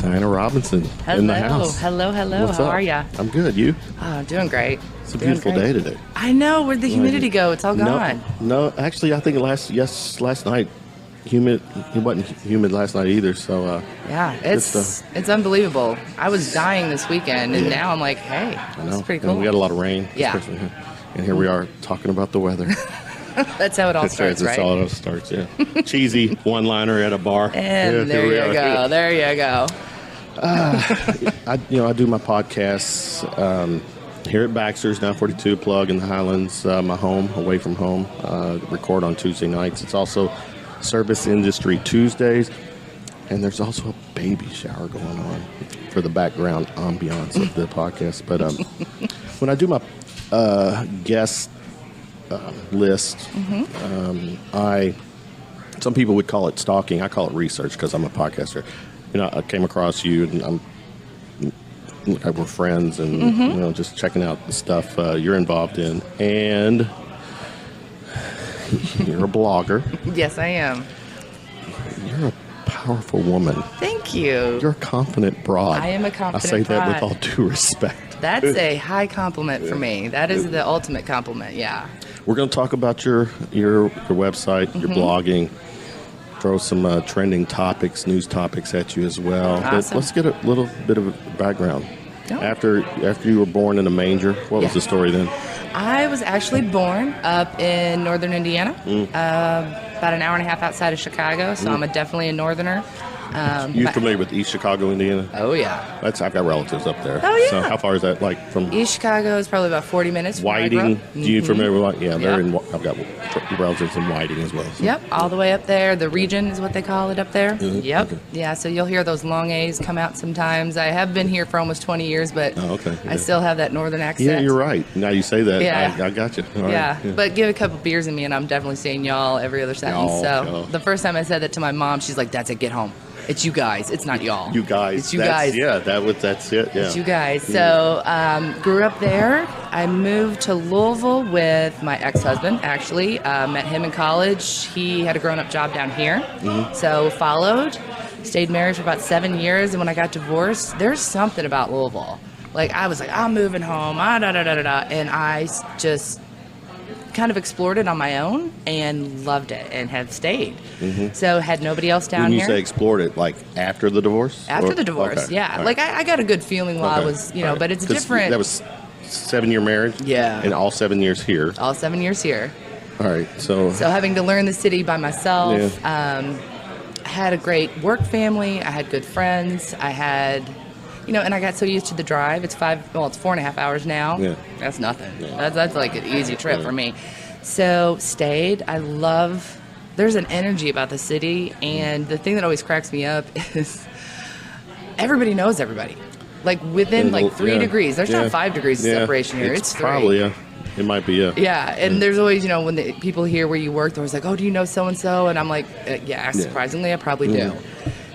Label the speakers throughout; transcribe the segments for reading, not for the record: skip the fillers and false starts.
Speaker 1: Diana Robinson in the house.
Speaker 2: Hello.
Speaker 1: What's
Speaker 2: How
Speaker 1: up?
Speaker 2: are ya?
Speaker 1: I'm good. You?
Speaker 2: Oh, doing great.
Speaker 1: It's a beautiful day today.
Speaker 2: I know. Where'd the humidity go? It's all gone.
Speaker 1: No, actually, I think last night, it wasn't humid last night either. So
Speaker 2: Yeah, it's unbelievable. I was dying this weekend, and now I'm like, hey, it's pretty cool.
Speaker 1: And we got a lot of rain.
Speaker 2: Yeah.
Speaker 1: And here we are talking about the weather.
Speaker 2: That's how it all starts, right?
Speaker 1: That's how it all starts, yeah. Cheesy one-liner at a bar.
Speaker 2: And there you go. There you go.
Speaker 1: I do my podcasts here at Baxter's 942 Plug in the Highlands, my home, away from home. Record on Tuesday nights. It's also Service Industry Tuesdays, and there's also a baby shower going on for the background ambiance of the podcast. But when I do my guest list, some people would call it stalking. I call it research because I'm a podcaster. I came across you, and we're friends, and just checking out the stuff you're involved in, and you're a blogger.
Speaker 2: Yes, I am.
Speaker 1: You're a powerful woman.
Speaker 2: Thank you.
Speaker 1: You're a confident broad.
Speaker 2: I am a confident
Speaker 1: I say
Speaker 2: broad.
Speaker 1: that with all due respect.
Speaker 2: That's a high compliment for me. That is the ultimate compliment. Yeah.
Speaker 1: We're going to talk about your website, your blogging. Throw some trending topics, news topics at you as well.
Speaker 2: Awesome.
Speaker 1: But let's get a little bit of a background.
Speaker 2: Oh.
Speaker 1: After you were born in a manger, what was the story then?
Speaker 2: I was actually born up in northern Indiana, about an hour and a half outside of Chicago, so I'm definitely a northerner.
Speaker 1: You familiar with East Chicago, Indiana?
Speaker 2: Oh, yeah.
Speaker 1: I've got relatives up there.
Speaker 2: Oh, yeah.
Speaker 1: So how far is that from?
Speaker 2: East Chicago is probably about 40 minutes from where I grew
Speaker 1: Whiting?
Speaker 2: up.
Speaker 1: Do you familiar with Whiting? Yeah,
Speaker 2: Yep.
Speaker 1: I've got relatives in Whiting as well. So.
Speaker 2: Yep, all the way up there. The region is what they call it up there.
Speaker 1: Mm-hmm.
Speaker 2: Yep.
Speaker 1: Okay.
Speaker 2: Yeah, so you'll hear those long A's come out sometimes. I have been here for almost 20 years, but I still have that northern accent.
Speaker 1: Yeah, you're right. Now you say that,
Speaker 2: Yeah.
Speaker 1: I got you. All right.
Speaker 2: Yeah, but give a couple beers in me, and I'm definitely saying y'all every other sentence.
Speaker 1: Y'all.
Speaker 2: The first time I said that to my mom, she's like, "That's it, get home. It's you guys. It's not y'all.
Speaker 1: You guys.
Speaker 2: It's you guys.
Speaker 1: Yeah, that's it. Yeah.
Speaker 2: It's you guys." So grew up there. I moved to Louisville with my ex-husband, actually. Met him in college. He had a grown-up job down here. So followed. Stayed married for about 7 years. And when I got divorced, there's something about Louisville. Like, I was like, I'm moving home. And I just kind of explored it on my own and loved it and have stayed. So had nobody else down here.
Speaker 1: When you say explored it, like after the divorce?
Speaker 2: After the divorce,
Speaker 1: okay.
Speaker 2: yeah.
Speaker 1: Right.
Speaker 2: Like I got a good feeling while I was, but it's different.
Speaker 1: That was 7-year marriage?
Speaker 2: Yeah.
Speaker 1: And all 7 years here?
Speaker 2: All 7 years here.
Speaker 1: All right, so
Speaker 2: having to learn the city by myself, I had a great work family. I had good friends. I had, and I got so used to the drive. It's 4.5 hours now.
Speaker 1: Yeah.
Speaker 2: That's nothing.
Speaker 1: Yeah.
Speaker 2: That's like an easy trip for me. So stayed. There's an energy about the city, and the thing that always cracks me up is everybody knows everybody. Like within 3 degrees. There's not 5 degrees of separation here. It's 3.
Speaker 1: Probably, yeah. It might be, yeah.
Speaker 2: Yeah, and there's always, when the people hear where you work, they're always like, "Oh, do you know so-and-so?" And I'm like, yeah, surprisingly, I probably do.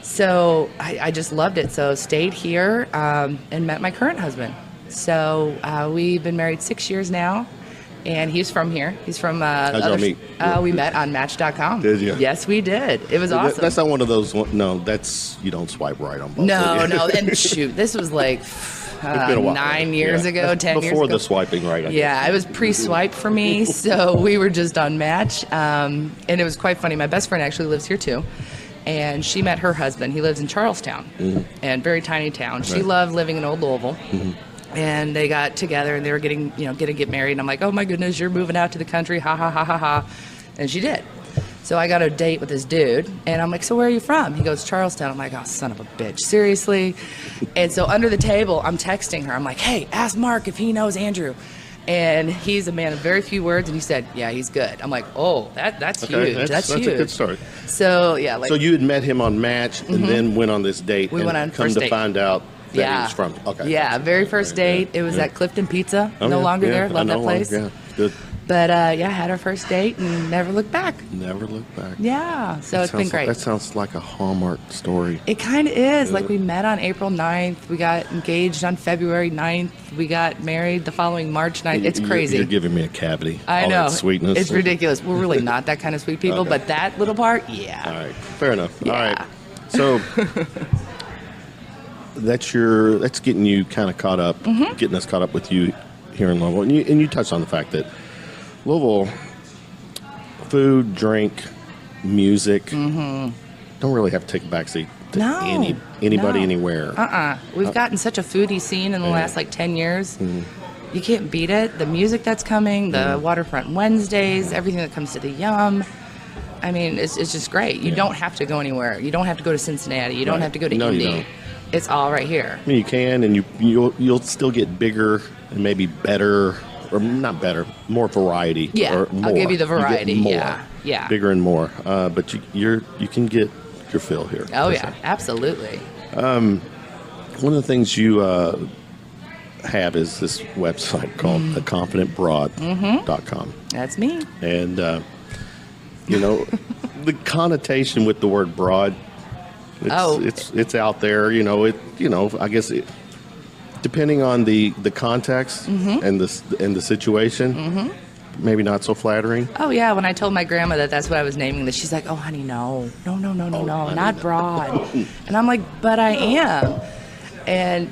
Speaker 2: So I just loved it. So stayed here and met my current husband. So we've been married 6 years now, and he's from here. He's from...
Speaker 1: How'd y'all meet?
Speaker 2: We met on Match.com.
Speaker 1: Did you?
Speaker 2: Yes, we did. It was awesome.
Speaker 1: That's not one of those... No, you don't swipe right on both.
Speaker 2: No. And shoot, this was like...
Speaker 1: It's been a while.
Speaker 2: 9 years ago, 10 years ago.
Speaker 1: Before the swiping right, I guess.
Speaker 2: It was pre-swipe for me, so we were just on Match. And it was quite funny. My best friend actually lives here, too. And she met her husband. He lives in Charlestown, and very tiny town. She loved living in Old Louisville. And they got together, and they were going to get married. And I'm like, "Oh, my goodness, you're moving out to the country. Ha, ha, ha, ha, ha." And she did. So I got a date with this dude, and I'm like, "So where are you from?" He goes, "Charlestown." I'm like, "Oh, son of a bitch, seriously?" And so under the table, I'm texting her. I'm like, "Hey, ask Mark if he knows Andrew." And he's a man of very few words, and he said, "Yeah, he's good." I'm like, "Oh, that's huge. That's huge."
Speaker 1: That's a good story.
Speaker 2: So, so
Speaker 1: you had met him on Match, and then went on this date.
Speaker 2: We went on
Speaker 1: come
Speaker 2: first
Speaker 1: to
Speaker 2: date.
Speaker 1: find out that he was from. Okay.
Speaker 2: Yeah, very first date. It was at Clifton Pizza. No longer there. Love that place.
Speaker 1: Yeah, good.
Speaker 2: But had our first date and never looked back.
Speaker 1: Never looked back.
Speaker 2: Yeah, so it's been great.
Speaker 1: That sounds like a Hallmark story.
Speaker 2: It kind of is. Like, we met on April 9th. We got engaged on February 9th. We got married the following March 9th. It's crazy.
Speaker 1: You're giving me a cavity.
Speaker 2: I know.
Speaker 1: All that sweetness.
Speaker 2: It's ridiculous. We're really not that kind of sweet people, but that little part, yeah.
Speaker 1: All right. Fair enough.
Speaker 2: Yeah.
Speaker 1: All right. So that's getting you kind of caught up, getting us caught up with you here in Louisville. And you touched on the fact that Louisville, food, drink, music, don't really have to take a backseat to anybody anywhere.
Speaker 2: We've gotten such a foodie scene in the last 10 years. You can't beat it. The music that's coming, the Waterfront Wednesdays, everything that comes to the Yum. I mean, it's just great. You don't have to go anywhere. You don't have to go to Cincinnati. You don't have to go to Indy. You don't. It's all right here.
Speaker 1: I mean, you can, and you'll still get bigger and maybe better, or not better, more variety.
Speaker 2: Yeah,
Speaker 1: or more.
Speaker 2: I'll give you the variety.
Speaker 1: More,
Speaker 2: yeah,
Speaker 1: bigger and more. But you can get your fill here.
Speaker 2: Oh yeah, sure. Absolutely.
Speaker 1: One of the things you have is this website called theconfidentbroad.com.
Speaker 2: That's me.
Speaker 1: And the connotation with the word broad, it's out there. I guess depending on the context and the situation, maybe not so flattering.
Speaker 2: Oh yeah, when I told my grandma that's what I was naming this, she's like, "Oh honey, no, not broad." And I'm like, "But I am." And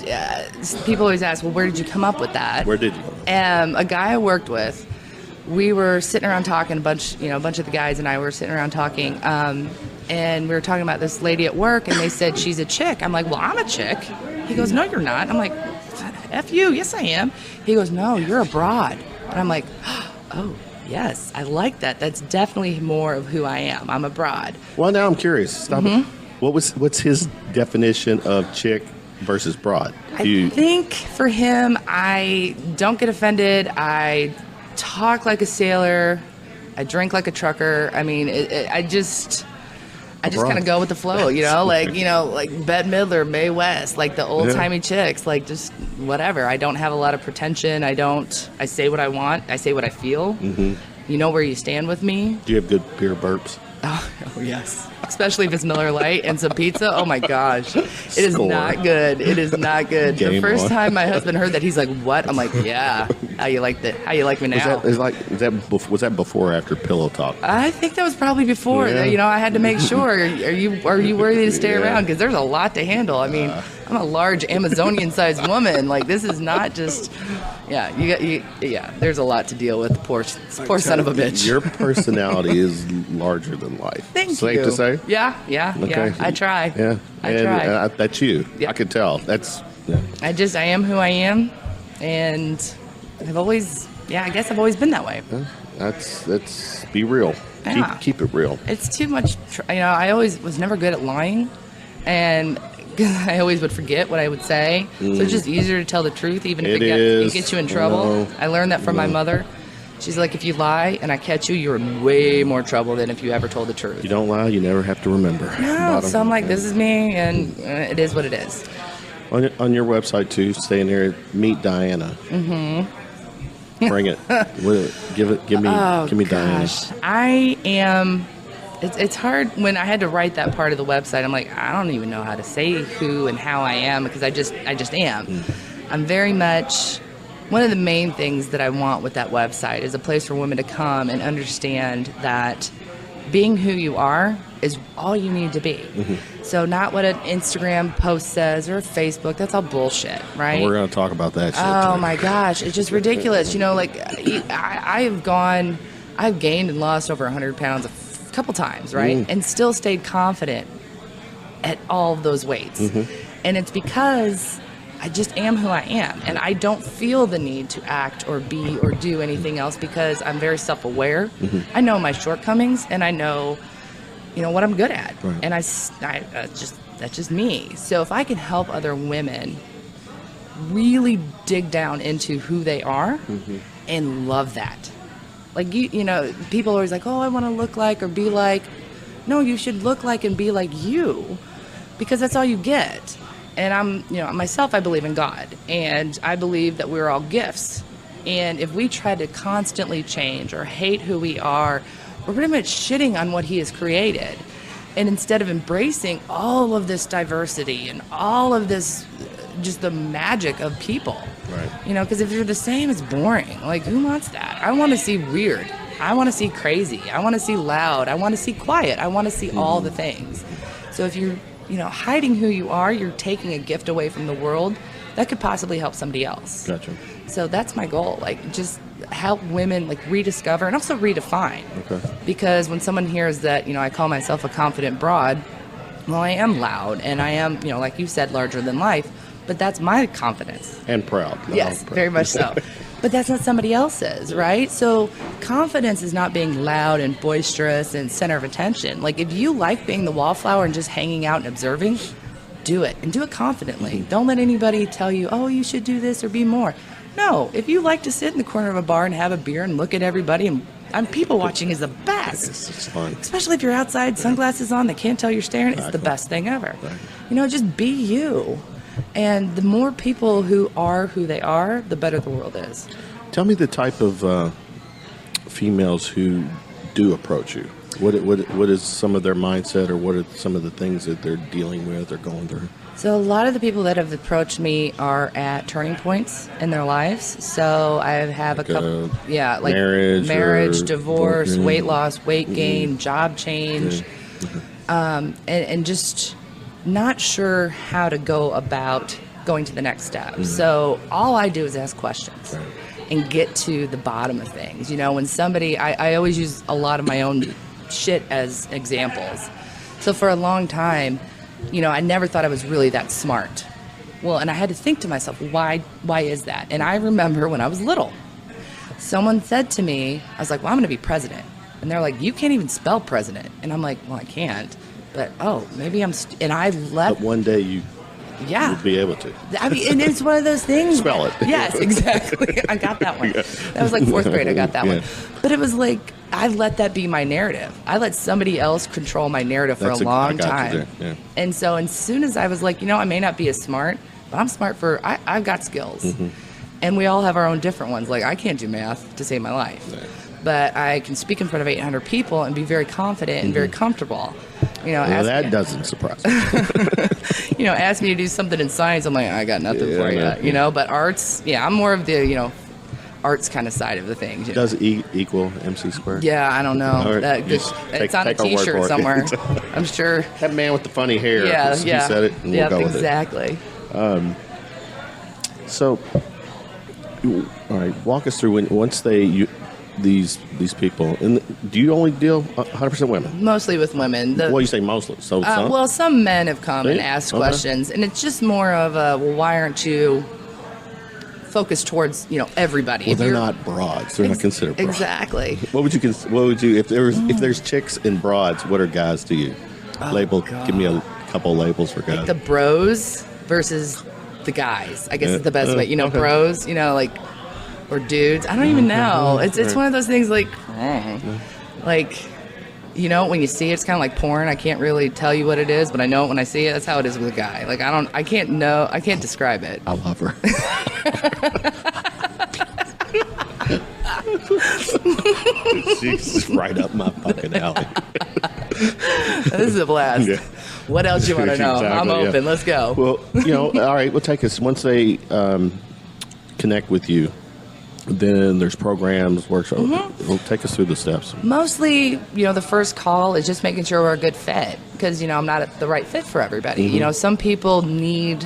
Speaker 2: people always ask, "Well, where did you come up with that?"
Speaker 1: Where did you?
Speaker 2: A guy I worked with, we were sitting around talking. A bunch of the guys and I were sitting around talking, and we were talking about this lady at work, and they said she's a chick. I'm like, "Well, I'm a chick." He goes, "No, you're not." I'm like, "F you, yes I am." He goes, "No, you're a broad." And I'm like, "Oh, yes, I like that. That's definitely more of who I am. I'm a broad."
Speaker 1: Well, now I'm curious. Stop it. What's his definition of chick versus broad?
Speaker 2: I think for him, I don't get offended. I talk like a sailor. I drink like a trucker. I mean, I just kind of go with the flow, like Bette Midler, Mae West, like the old timey chicks, like just whatever. I don't have a lot of pretension. I say what I want. I say what I feel. You know where you stand with me.
Speaker 1: Do you have good beer burps?
Speaker 2: Oh yes. Especially if it's Miller Lite and some pizza. Oh my gosh. It is not good. It is not good. The first time my husband heard that, he's like, "What?" I'm like, "Yeah. How you like me now?"
Speaker 1: Was that before or after Pillow Talk?
Speaker 2: I think that was probably before.
Speaker 1: Yeah.
Speaker 2: I had to make sure. Are you worthy to stay around? Because there's a lot to handle. I mean, I'm a large Amazonian-sized woman. Like, this is not just. Yeah. There's a lot to deal with. Poor son of a bitch.
Speaker 1: Your personality is larger than life.
Speaker 2: Thank you.
Speaker 1: Safe to say?
Speaker 2: Yeah.
Speaker 1: Okay.
Speaker 2: Yeah. I try.
Speaker 1: Yeah.
Speaker 2: I try.
Speaker 1: That's you. Yeah. I could tell.
Speaker 2: I am who I am, and I've always been that way.
Speaker 1: That's be real.
Speaker 2: Yeah.
Speaker 1: Keep it real.
Speaker 2: It's too much. I always was never good at lying, and I always would forget what I would say. So it's just easier to tell the truth, even if it gets you in trouble. I learned that from my mother. She's like, if you lie and I catch you, you're in way more trouble than if you ever told the truth.
Speaker 1: You don't lie, you never have to remember.
Speaker 2: No, so I'm like, this is me, and it is what it is.
Speaker 1: On your website, too, stay in there, meet Diana. Bring it. Give me Diana.
Speaker 2: I am. It's hard when I had to write that part of the website. I'm like, I don't even know how to say who and how I am, because I just am. I'm very much. One of the main things that I want with that website is a place for women to come and understand that being who you are is all you need to be. So not what an Instagram post says or a Facebook. That's all bullshit, right?
Speaker 1: And we're going to talk about that shit.
Speaker 2: Oh my gosh, it's just ridiculous. I've gained and lost over 100 pounds a couple times, right? And still stayed confident at all of those weights. And it's because I just am who I am, and I don't feel the need to act or be or do anything else, because I'm very self-aware. I know my shortcomings, and I know, what I'm good at, and that's just me. So if I can help other women really dig down into who they are and love that, like people are always like, "Oh, I want to look like or be like." No, you should look like and be like you, because that's all you get. And myself, I believe in God, and I believe that we're all gifts. And if we try to constantly change or hate who we are, we're pretty much shitting on what He has created. And instead of embracing all of this diversity and all of this, just the magic of people, because if you're the same, it's boring. Like, who wants that? I want to see weird. I want to see crazy. I want to see loud. I want to see quiet. I want to see all the things. So if you're hiding who you are, you're taking a gift away from the world that could possibly help somebody else.
Speaker 1: Gotcha.
Speaker 2: So that's my goal, like just help women like rediscover and also redefine.
Speaker 1: Okay.
Speaker 2: Because when someone hears that, I call myself a confident broad, well, I am loud and I am, like you said, larger than life, but that's my confidence.
Speaker 1: And proud.
Speaker 2: Yes,
Speaker 1: proud.
Speaker 2: very much so. But that's not somebody else's, right? So confidence is not being loud and boisterous and center of attention. Like if you like being the wallflower and just hanging out and observing, do it and do it confidently. Don't let anybody tell you, oh, you should do this or be more. No, if you like to sit in the corner of a bar and have a beer and look at everybody and people watching is the best.
Speaker 1: It's fun.
Speaker 2: Especially if you're outside, sunglasses on, they can't tell you're staring. It's the best thing ever.
Speaker 1: Right.
Speaker 2: Just be you. And the more people who are who they are, the better the world is.
Speaker 1: Tell me the type of females who do approach you. What is some of their mindset, or what are some of the things that they're dealing with or going through?
Speaker 2: So a lot of the people that have approached me are at turning points in their lives. So I have a couple, like marriage, divorce, weight loss, weight gain, job change, and just not sure how to go about going to the next step. So all I do is ask questions and get to the bottom of things. When somebody, I always use a lot of my own shit as examples. So for a long time, I never thought I was really that smart. Well, and I had to think to myself, why is that? And I remember when I was little, someone said to me, I was like, well, I'm going to be president. And they're like, you can't even spell president. And I'm like, well, I can't. But, maybe I'm... and I left...
Speaker 1: But one day you'll be able to.
Speaker 2: I mean, and it's one of those things...
Speaker 1: Spell it.
Speaker 2: Yes, exactly. I got that one. That was like 4th grade, I got that one. But it was like, I let that be my narrative. I let somebody else control my narrative for a long time.
Speaker 1: Yeah.
Speaker 2: And so as soon as I was like, I may not be as smart, but I'm smart for... I've got skills. And we all have our own different ones. Like, I can't do math to save my life. Right. But I can speak in front of 800 people and be very confident and very comfortable.
Speaker 1: That doesn't surprise me.
Speaker 2: Ask me to do something in science, I'm like, I got nothing for you. But arts, I'm more of the, arts kind of side of the thing.
Speaker 1: Does E equal MC squared?
Speaker 2: Yeah, I don't know. It's on a T-shirt somewhere. I'm sure.
Speaker 1: That man with the funny hair.
Speaker 2: Yeah.
Speaker 1: He said it, and we'll go with it.
Speaker 2: Exactly.
Speaker 1: So, all right, walk us through once these people, and do you only deal 100% women?
Speaker 2: Mostly with women.
Speaker 1: You say mostly. So some?
Speaker 2: Well, some men have come and asked questions, and it's just more of a, well, why aren't you focused towards everybody?
Speaker 1: Well, they're not broads. They're not considered broads.
Speaker 2: Exactly.
Speaker 1: What would you if there's chicks and broads? What are guys to you? Label. God. Give me a couple labels for guys.
Speaker 2: Like the bros versus the guys. I guess is the best way. Bros. Or dudes. I don't even know. It's one of those things like when you see it, it's kind of like porn. I can't really tell you what it is, but I know it when I see it. That's how it is with a guy. Like I can't describe it.
Speaker 1: I love her. She's right up my fucking alley.
Speaker 2: This is a blast. Yeah. What else you want to know? Exactly, I'm open. Let's go.
Speaker 1: Well, all right. We'll take us once they connect with you. Then there's programs, workshops. Well, take us through the steps.
Speaker 2: Mostly, the first call is just making sure we're a good fit because, I'm not the right fit for everybody. Some people need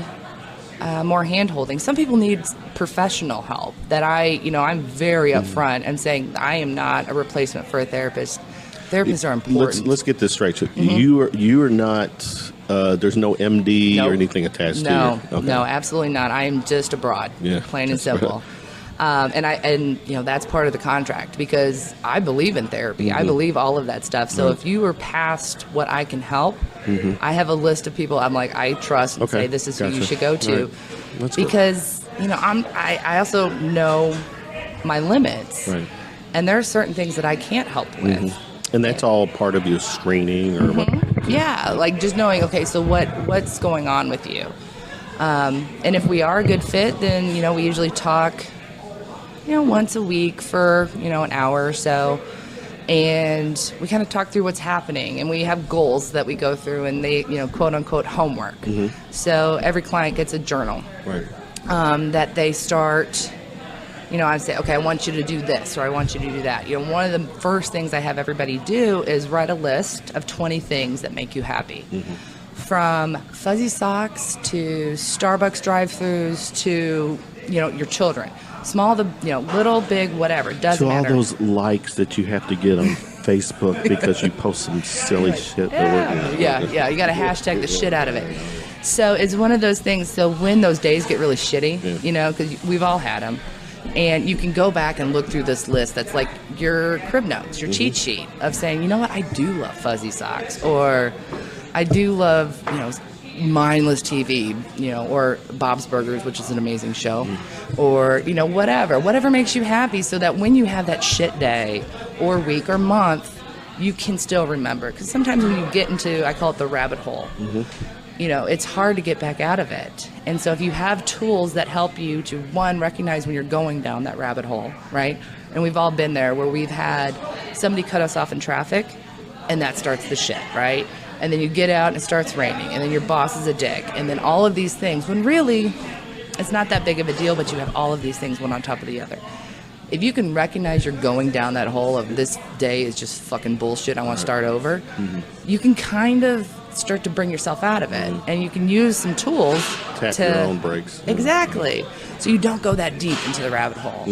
Speaker 2: more hand-holding. Some people need professional help that I'm very upfront and saying I am not a replacement for a therapist. Therapists are important.
Speaker 1: Let's get this straight. You are not... there's no MD or anything attached to you? Okay.
Speaker 2: No, absolutely not. I am just a broad, plain and simple. And that's part of the contract because I believe in therapy. I believe all of that stuff. So if you are past what I can help, I have a list of people I'm like, I trust and say this is who you should go to.
Speaker 1: Right.
Speaker 2: Because, I also know my limits. Right. And there are certain things that I can't help with.
Speaker 1: And that's all part of your screening or what?
Speaker 2: Yeah, like just knowing, okay, so what's going on with you? And if we are a good fit, then, we usually talk once a week for, an hour or so. And we kind of talk through what's happening. And we have goals that we go through and they, quote unquote, homework. So every client gets a journal that they start, I say, okay, I want you to do this or I want you to do that. One of the first things I have everybody do is write a list of 20 things that make you happy. from fuzzy socks to Starbucks drive-thrus to, your children. Small to, little, big, whatever. It doesn't matter.
Speaker 1: To all those likes that you have to get on Facebook because you post some silly shit.
Speaker 2: Yeah. You got to hashtag the shit out of it. So it's one of those things. So when those days get really shitty, because we've all had them, and you can go back and look through this list that's like your crib notes, your cheat sheet of saying, you know what, I do love fuzzy socks, or I do love, mindless TV, or Bob's Burgers, which is an amazing show, or, whatever makes you happy, so that when you have that shit day or week or month, you can still remember. Because sometimes when you get into, I call it the rabbit hole, it's hard to get back out of it. And so if you have tools that help you to, one, recognize when you're going down that rabbit hole, right? And we've all been there where we've had somebody cut us off in traffic, and that starts the shit, right? And then you get out and it starts raining, and then your boss is a dick, and then all of these things, when really it's not that big of a deal, but you have all of these things one on top of the other. If you can recognize you're going down that hole of this day is just fucking bullshit, I want to start over, you can kind of start to bring yourself out of it, and you can use some tools
Speaker 1: Tap your own brakes.
Speaker 2: Exactly. So you don't go that deep into the rabbit hole.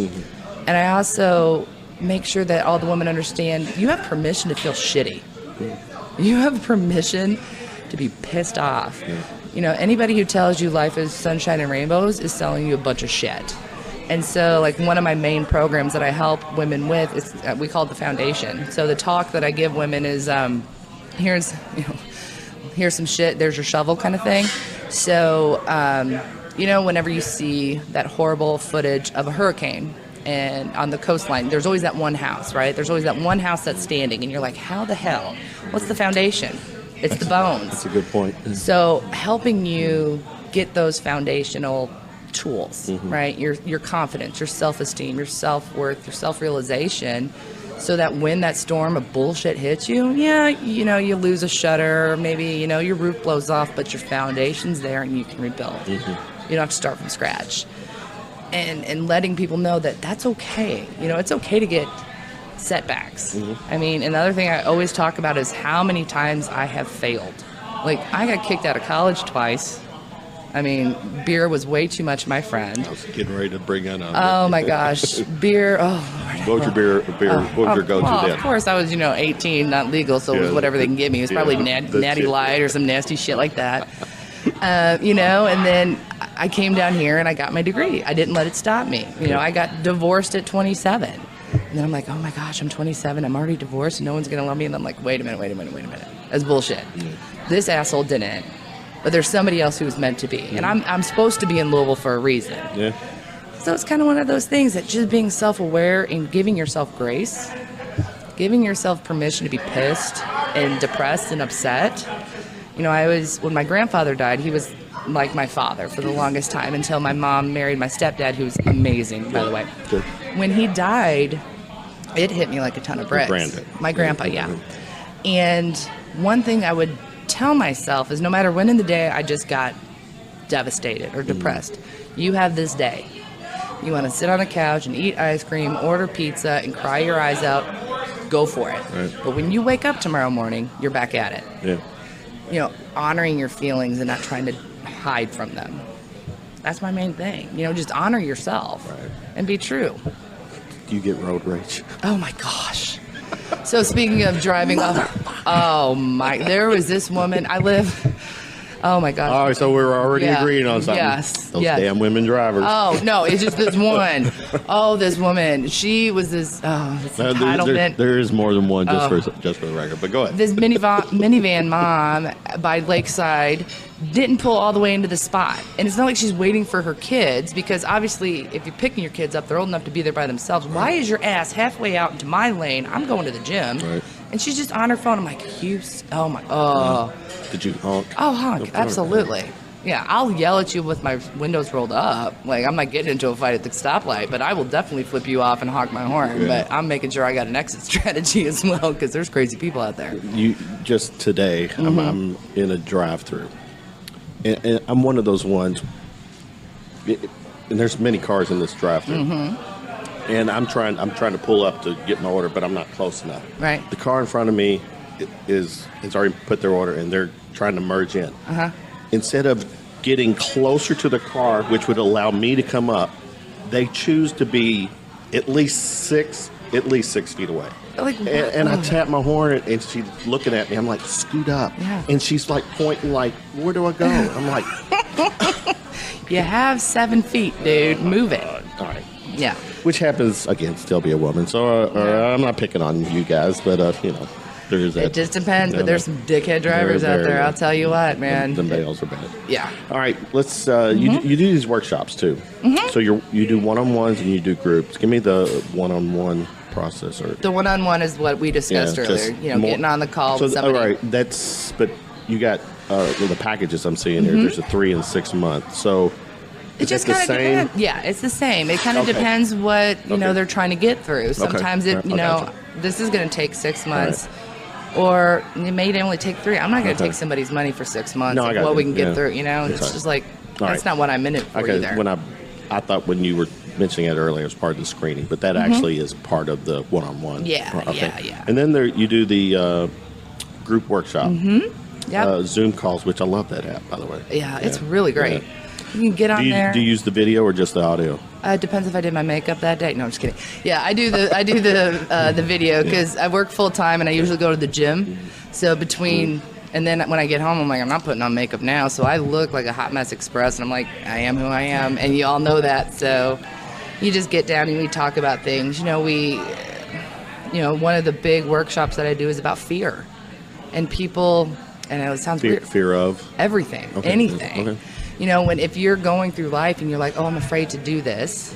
Speaker 2: And I also make sure that all the women understand you have permission to feel shitty. You have permission to be pissed off. Anybody who tells you life is sunshine and rainbows is selling you a bunch of shit. And so, like, one of my main programs that I help women with is we call it the foundation. So the talk that I give women is, here's some shit, there's your shovel kind of thing. So, whenever you see that horrible footage of a hurricane and on the coastline, there's always that one house, right? There's always that one house that's standing, and you're like, how the hell? What's the foundation? It's the bones.
Speaker 1: That's a good point.
Speaker 2: So helping you get those foundational tools, right? Your confidence, your self-esteem, your self-worth, your self-realization, so that when that storm of bullshit hits you, you lose a shutter, or maybe, your roof blows off, but your foundation's there and you can rebuild. You don't have to start from scratch. And letting people know that that's okay. It's okay to get setbacks. I mean, another thing I always talk about is how many times I have failed. Like, I got kicked out of college twice. I mean, beer was way too much, my friend.
Speaker 1: I was getting ready to bring that up.
Speaker 2: Oh, my gosh. Beer,
Speaker 1: What was your what was your go-to then?
Speaker 2: Of course, I was, 18, not legal, so it was whatever they can give me. It was probably Natty Light or some nasty shit like that. And then I came down here and I got my degree. I didn't let it stop me. I got divorced at 27. And then I'm like, oh my gosh, I'm 27. I'm already divorced. No one's going to love me. And I'm like, wait a minute. That's bullshit. This asshole didn't. But there's somebody else who was meant to be. And I'm supposed to be in Louisville for a reason. Yeah. So it's kind of one of those things that just being self-aware and giving yourself grace, giving yourself permission to be pissed and depressed and upset. When my grandfather died, he was like my father for the longest time until my mom married my stepdad, who's amazing, by the way. Good. When he died, it hit me like a ton of bricks. My grandpa, yeah. And one thing I would tell myself is no matter when in the day I just got devastated or depressed, you have this day. You want to sit on a couch and eat ice cream, order pizza, and cry your eyes out, go for it. Right. But when you wake up tomorrow morning, you're back at it. Yeah. Honoring your feelings and not trying to hide from them. That's my main thing. Just honor yourself and be true.
Speaker 1: Do you get road rage?
Speaker 2: Oh my gosh. So speaking of driving off, there was this woman, oh my gosh.
Speaker 1: All right, so we were already agreeing on something.
Speaker 2: Yes.
Speaker 1: Those damn women drivers.
Speaker 2: Oh, no, it's just this one. This woman. She was this entitlement.
Speaker 1: There is more than one, just for the record, but go ahead.
Speaker 2: This minivan mom by Lakeside didn't pull all the way into the spot. And it's not like she's waiting for her kids, because obviously if you're picking your kids up, they're old enough to be there by themselves. Why is your ass halfway out into my lane? I'm going to the gym. Right. And she's just on her phone. I'm like,
Speaker 1: Did you honk?
Speaker 2: Oh, honk, absolutely. Yeah, I'll yell at you with my windows rolled up. Like, I'm not getting into a fight at the stoplight, but I will definitely flip you off and honk my horn. Yeah. But I'm making sure I got an exit strategy as well, because there's crazy people out there.
Speaker 1: Just today, I'm in a drive-thru. And I'm one of those ones, and there's many cars in this drive-thru. And I'm trying to pull up to get my order, but I'm not close enough.
Speaker 2: Right.
Speaker 1: The car in front of me has already put their order and they're trying to merge in. Instead of getting closer to the car, which would allow me to come up, they choose to be at least 6 feet away.
Speaker 2: Like,
Speaker 1: and I tap my horn, and she's looking at me. I'm like, scoot up.
Speaker 2: Yeah.
Speaker 1: And she's like pointing, like, where do I go? I'm like,
Speaker 2: you have 7 feet, dude. Move it.
Speaker 1: all right.
Speaker 2: Yeah.
Speaker 1: Which happens, again, still be a woman. So I'm not picking on you guys, but, there's that.
Speaker 2: It just depends, but there's some dickhead drivers out there. I'll tell you what, man.
Speaker 1: The males are bad.
Speaker 2: Yeah.
Speaker 1: All right, let's. You do these workshops too. So you do one-on-ones and you do groups. Give me the one-on-one process. Or
Speaker 2: The one-on-one is what we discussed earlier. Getting on the call with somebody.
Speaker 1: All right, but you got the packages I'm seeing here. There's a 3 and 6 month. So
Speaker 2: it just kind of depends. Yeah, it's the same. It kind of depends what they're trying to get through. Sometimes this is going to take 6 months. Or it may only take 3. I'm not going to take somebody's money for 6 months of what we can get through. It's just like, that's not what I'm in it for either.
Speaker 1: When I thought when you were mentioning it earlier, it was part of the screening, but that actually is part of the one-on-one.
Speaker 2: Yeah.
Speaker 1: And then you do the group workshop.
Speaker 2: Yep.
Speaker 1: Zoom calls, which I love that app, by the way.
Speaker 2: Yeah, it's really great.
Speaker 1: Yeah.
Speaker 2: You can get on there.
Speaker 1: Do you use the video or just the audio?
Speaker 2: It depends if I did my makeup that day. No, I'm just kidding. Yeah, I do the video because I work full time and I usually go to the gym. So and then when I get home, I'm like, I'm not putting on makeup now. So I look like a hot mess express, and I'm like, I am who I am, and you all know that. So you just get down and we talk about things. One of the big workshops that I do is about fear, and people. And it sounds weird.
Speaker 1: Fear of
Speaker 2: everything, anything.
Speaker 1: Okay.
Speaker 2: If you're going through life and you're like, oh, I'm afraid to do this,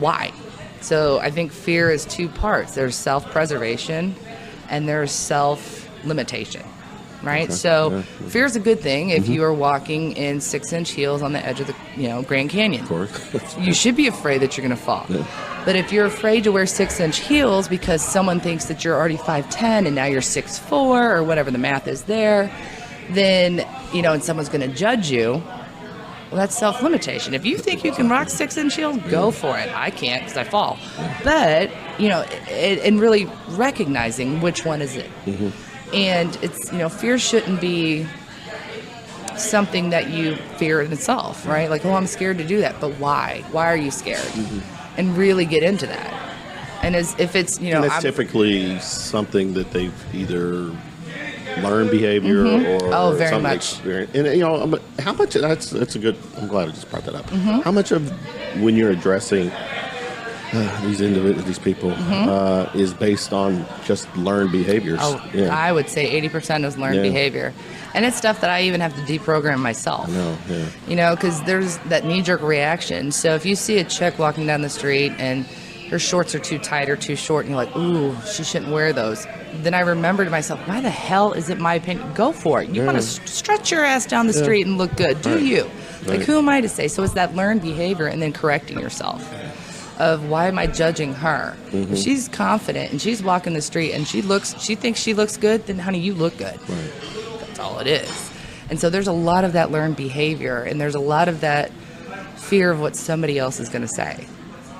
Speaker 2: why? So I think fear is 2 parts. There's self-preservation and there's self-limitation, right? So fear is a good thing if you are walking in 6-inch heels on the edge of the Grand Canyon.
Speaker 1: Of course.
Speaker 2: You should be afraid that you're going to fall. Yeah. But if you're afraid to wear 6-inch heels because someone thinks that you're already 5'10" and now you're 6'4", or whatever the math is there, then, and someone's going to judge you, well, that's self-limitation. If you think you can rock 6-inch heels, go for it. I can't because I fall. But, and really recognizing which one is it. And it's, fear shouldn't be something that you fear in itself, right? Like, oh, I'm scared to do that. But why? Why are you scared? And really get into that. And if it's,
Speaker 1: and it's typically something that they've either learned behavior or
Speaker 2: very
Speaker 1: something
Speaker 2: much.
Speaker 1: Experience. And how much? That's a good. I'm glad I just brought that up. How much of when you're addressing these people is based on just learned behaviors?
Speaker 2: I would say 80% is learned behavior. And it's stuff that I even have to deprogram myself. Because there's that knee-jerk reaction. So if you see a chick walking down the street and her shorts are too tight or too short, and you're like, ooh, she shouldn't wear those. Then I remember to myself, why the hell is it my opinion? Go for it. You want to stretch your ass down the street and look good. Do you? Like, who am I to say? So it's that learned behavior and then correcting yourself of why am I judging her? If she's confident and she's walking the street and she thinks she looks good, then honey, you look good. That's all it is. And so there's a lot of that learned behavior, and there's a lot of that fear of what somebody else is going to say.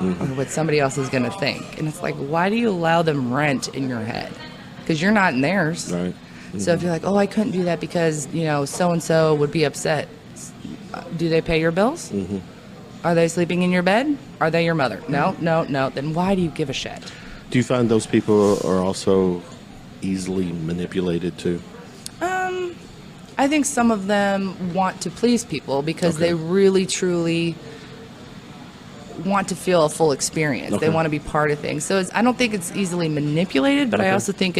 Speaker 2: Or what somebody else is going to think. And it's like, why do you allow them rent in your head? Because you're not in theirs.
Speaker 1: Right.
Speaker 2: So if you're like, oh, I couldn't do that because, so-and-so would be upset. Do they pay your bills? Are they sleeping in your bed? Are they your mother? No. Then why do you give a shit?
Speaker 1: Do you find those people are also easily manipulated too?
Speaker 2: I think some of them want to please people because they really, truly want to feel a full experience. They want to be part of things. So I don't think it's easily manipulated, but I also think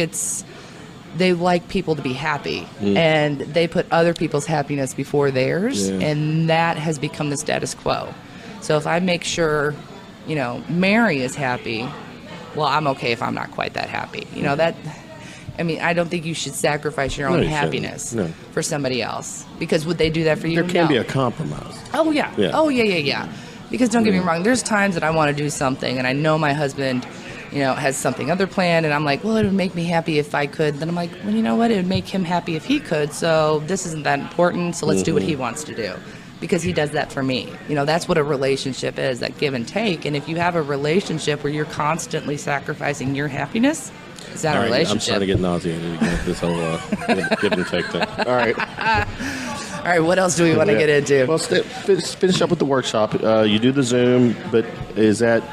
Speaker 2: they like people to be happy, and they put other people's happiness before theirs, and that has become the status quo. So if I make sure, Mary is happy, well, I'm okay if I'm not quite that happy. I don't think you should sacrifice your own happiness for somebody else, because would they do that for you?
Speaker 1: There can be a compromise.
Speaker 2: Oh, yeah. Oh, yeah. Because don't get me wrong, there's times that I want to do something and I know my husband, has something other planned, and I'm like, well, it would make me happy if I could. Then I'm like, well, you know what? It would make him happy if he could. So this isn't that important. So let's do what he wants to do, because he does that for me. That's what a relationship is, that give and take. And if you have a relationship where you're constantly sacrificing your happiness, It's not a
Speaker 1: I'm
Speaker 2: relationship.
Speaker 1: starting to get nauseated again with this whole give and take thing. All right.
Speaker 2: All right, what else do we want to get into?
Speaker 1: Well, finish up with the workshop. You do the Zoom, but is that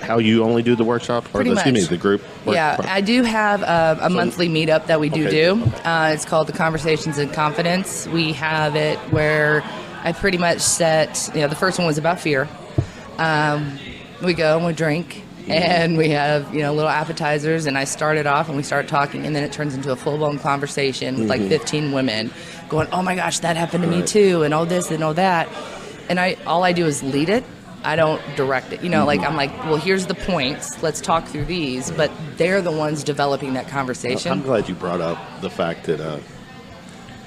Speaker 1: how you only do the workshop? Or
Speaker 2: Pretty much.
Speaker 1: Excuse me, the group?
Speaker 2: Yeah, I do have a monthly meetup that we do. It's called the Conversations in Confidence. We have it where I pretty much set, the first one was about fear. We go and we drink. And we have, little appetizers, and I start it off, and we start talking, and then it turns into a full-blown conversation with like 15 women going, oh my gosh, that happened to me too, and all this and all that. And all I do is lead it. I don't direct it. Like I'm like, well, here's the points. Let's talk through these. But they're the ones developing that conversation.
Speaker 1: I'm glad you brought up the fact that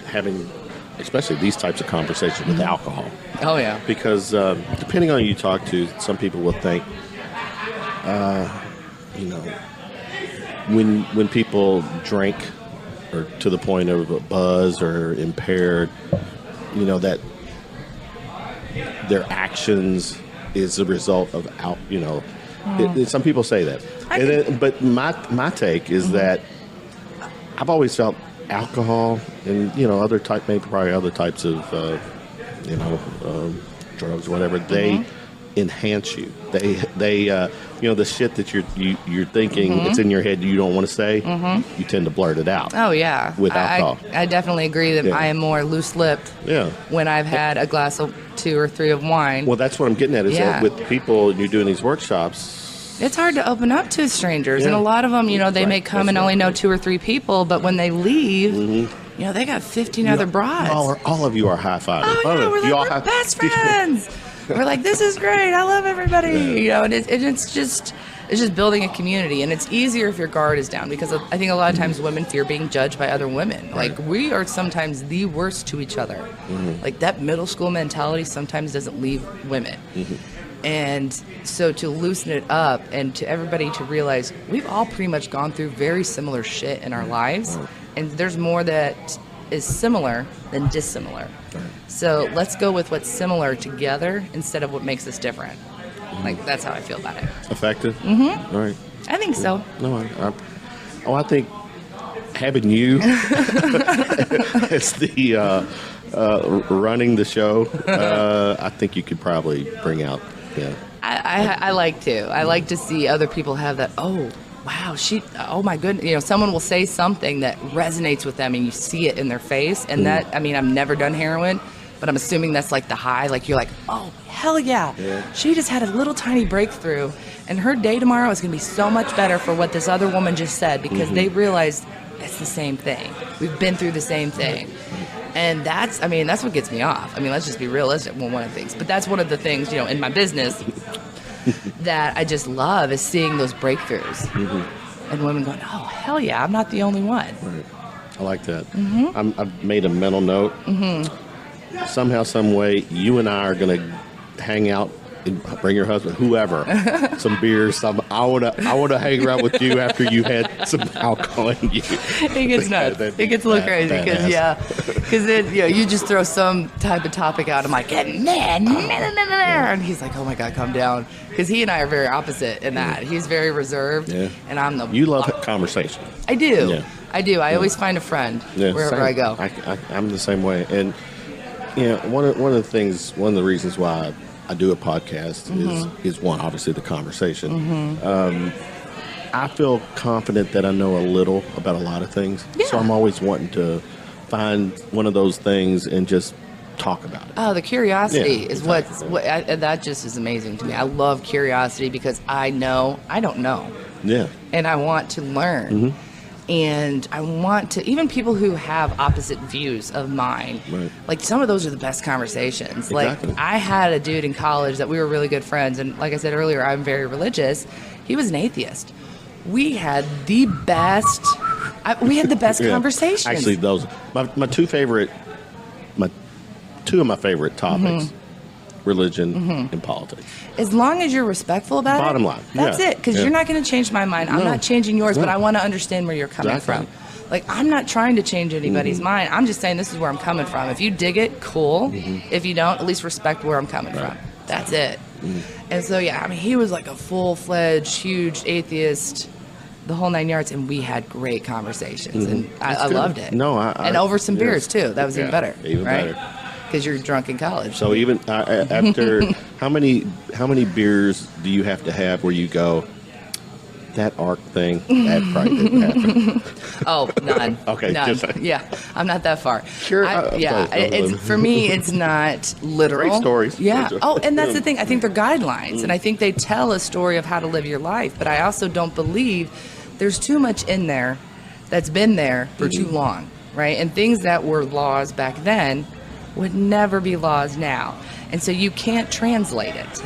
Speaker 1: having, especially these types of conversations with alcohol.
Speaker 2: Oh, yeah.
Speaker 1: Because depending on who you talk to, some people will think, when people drink or to the point of a buzz or impaired, that their actions is a result of some people say that. But my take is that I've always felt alcohol and probably other types of drugs, whatever, they enhance you. They the shit that you're thinking it's in your head you don't want to say, you tend to blurt it out.
Speaker 2: Oh yeah,
Speaker 1: with alcohol.
Speaker 2: I definitely agree that I am more loose-lipped.
Speaker 1: Yeah.
Speaker 2: When I've had a glass of 2 or 3 of wine.
Speaker 1: Well, that's what I'm getting at. Is that with people and you're doing these workshops,
Speaker 2: it's hard to open up to strangers, and a lot of them, they may come and only know 2 or 3 people, but when they leave. They got 15 other broads.
Speaker 1: All of you are high-fiving.
Speaker 2: Oh, yeah, we're best friends. We're like, this is great. I love everybody. And it's just building a community. And it's easier if your guard is down, because I think a lot of times women fear being judged by other women.
Speaker 1: Right.
Speaker 2: Like, we are sometimes the worst to each other. Like, that middle school mentality sometimes doesn't leave women. And so to loosen it up and to everybody to realize we've all pretty much gone through very similar shit in our lives. And there's more that is similar than dissimilar. So let's go with what's similar together instead of what makes us different. Like, that's how I feel about it.
Speaker 1: Effective? All right.
Speaker 2: I think so.
Speaker 1: No, I think having you as the running the show, I think you could probably bring out,
Speaker 2: I like to. I like to see other people have that, wow, oh my goodness, someone will say something that resonates with them and you see it in their face. And that, I've never done heroin, but I'm assuming that's like the high, like you're like, oh, hell yeah. She just had a little tiny breakthrough and her day tomorrow is going to be so much better for what this other woman just said, because they realized it's the same thing. We've been through the same thing. And that's what gets me off. Let's just be realistic. Well, one of the things, but that's one of the things, in my business that I just love is seeing those breakthroughs and women going, oh, hell yeah, I'm not the only one.
Speaker 1: Right. I like that. I've made a mental note. Somehow, some way, you and I are going to hang out and bring your husband, whoever, some beers. I want to hang around with you after you had some alcohol in you.
Speaker 2: It gets nuts. It gets a little crazy because then you just throw some type of topic out. I'm like, and he's like, oh my God, calm down, because he and I are very opposite in that. He's very reserved, and I'm the.
Speaker 1: You love conversation.
Speaker 2: I do. Yeah. I do. I always find a friend wherever I go.
Speaker 1: I'm the same way, and one of the reasons why I do a podcast is one, obviously the conversation. I feel confident that I know a little about a lot of things, so I'm always wanting to find one of those things and just talk about it.
Speaker 2: Oh, the curiosity is that just is amazing to me. I love curiosity because I don't know.
Speaker 1: Yeah. And
Speaker 2: I want to learn. And I want to, even people who have opposite views of mine, like some of those are the best conversations.
Speaker 1: Exactly.
Speaker 2: Like I had a dude in college that we were really good friends. And like I said earlier, I'm very religious. He was an atheist. We had the best conversations.
Speaker 1: Actually, those, my two of my favorite topics, religion and politics.
Speaker 2: As long as you're respectful about
Speaker 1: Bottom line.
Speaker 2: That's it. Because you're not going to change my mind. I'm not changing yours, but I want to understand where you're coming from. Like, I'm not trying to change anybody's mind. I'm just saying this is where I'm coming from. If you dig it, cool. If you don't, at least respect where I'm coming from. That's it. And so, he was like a full-fledged, huge atheist. the whole 9 yards, and we had great conversations, and I loved it.
Speaker 1: No,
Speaker 2: and over some beers too. That was even better.
Speaker 1: Even
Speaker 2: right?
Speaker 1: better.
Speaker 2: Because you're drunk in college.
Speaker 1: So even after how many beers do you have to have where you go, that ARC thing, that probably didn't happen?
Speaker 2: Oh, none.
Speaker 1: Okay,
Speaker 2: none.
Speaker 1: just
Speaker 2: I'm not that far.
Speaker 1: Sure.
Speaker 2: It's for me. It's not literal.
Speaker 1: Great stories.
Speaker 2: Yeah. Oh, and that's the thing. I think they're guidelines, and I think they tell a story of how to live your life. But I also don't believe there's too much in there that's been there for too long, right? And things that were laws back then would never be laws now, and so you can't translate it.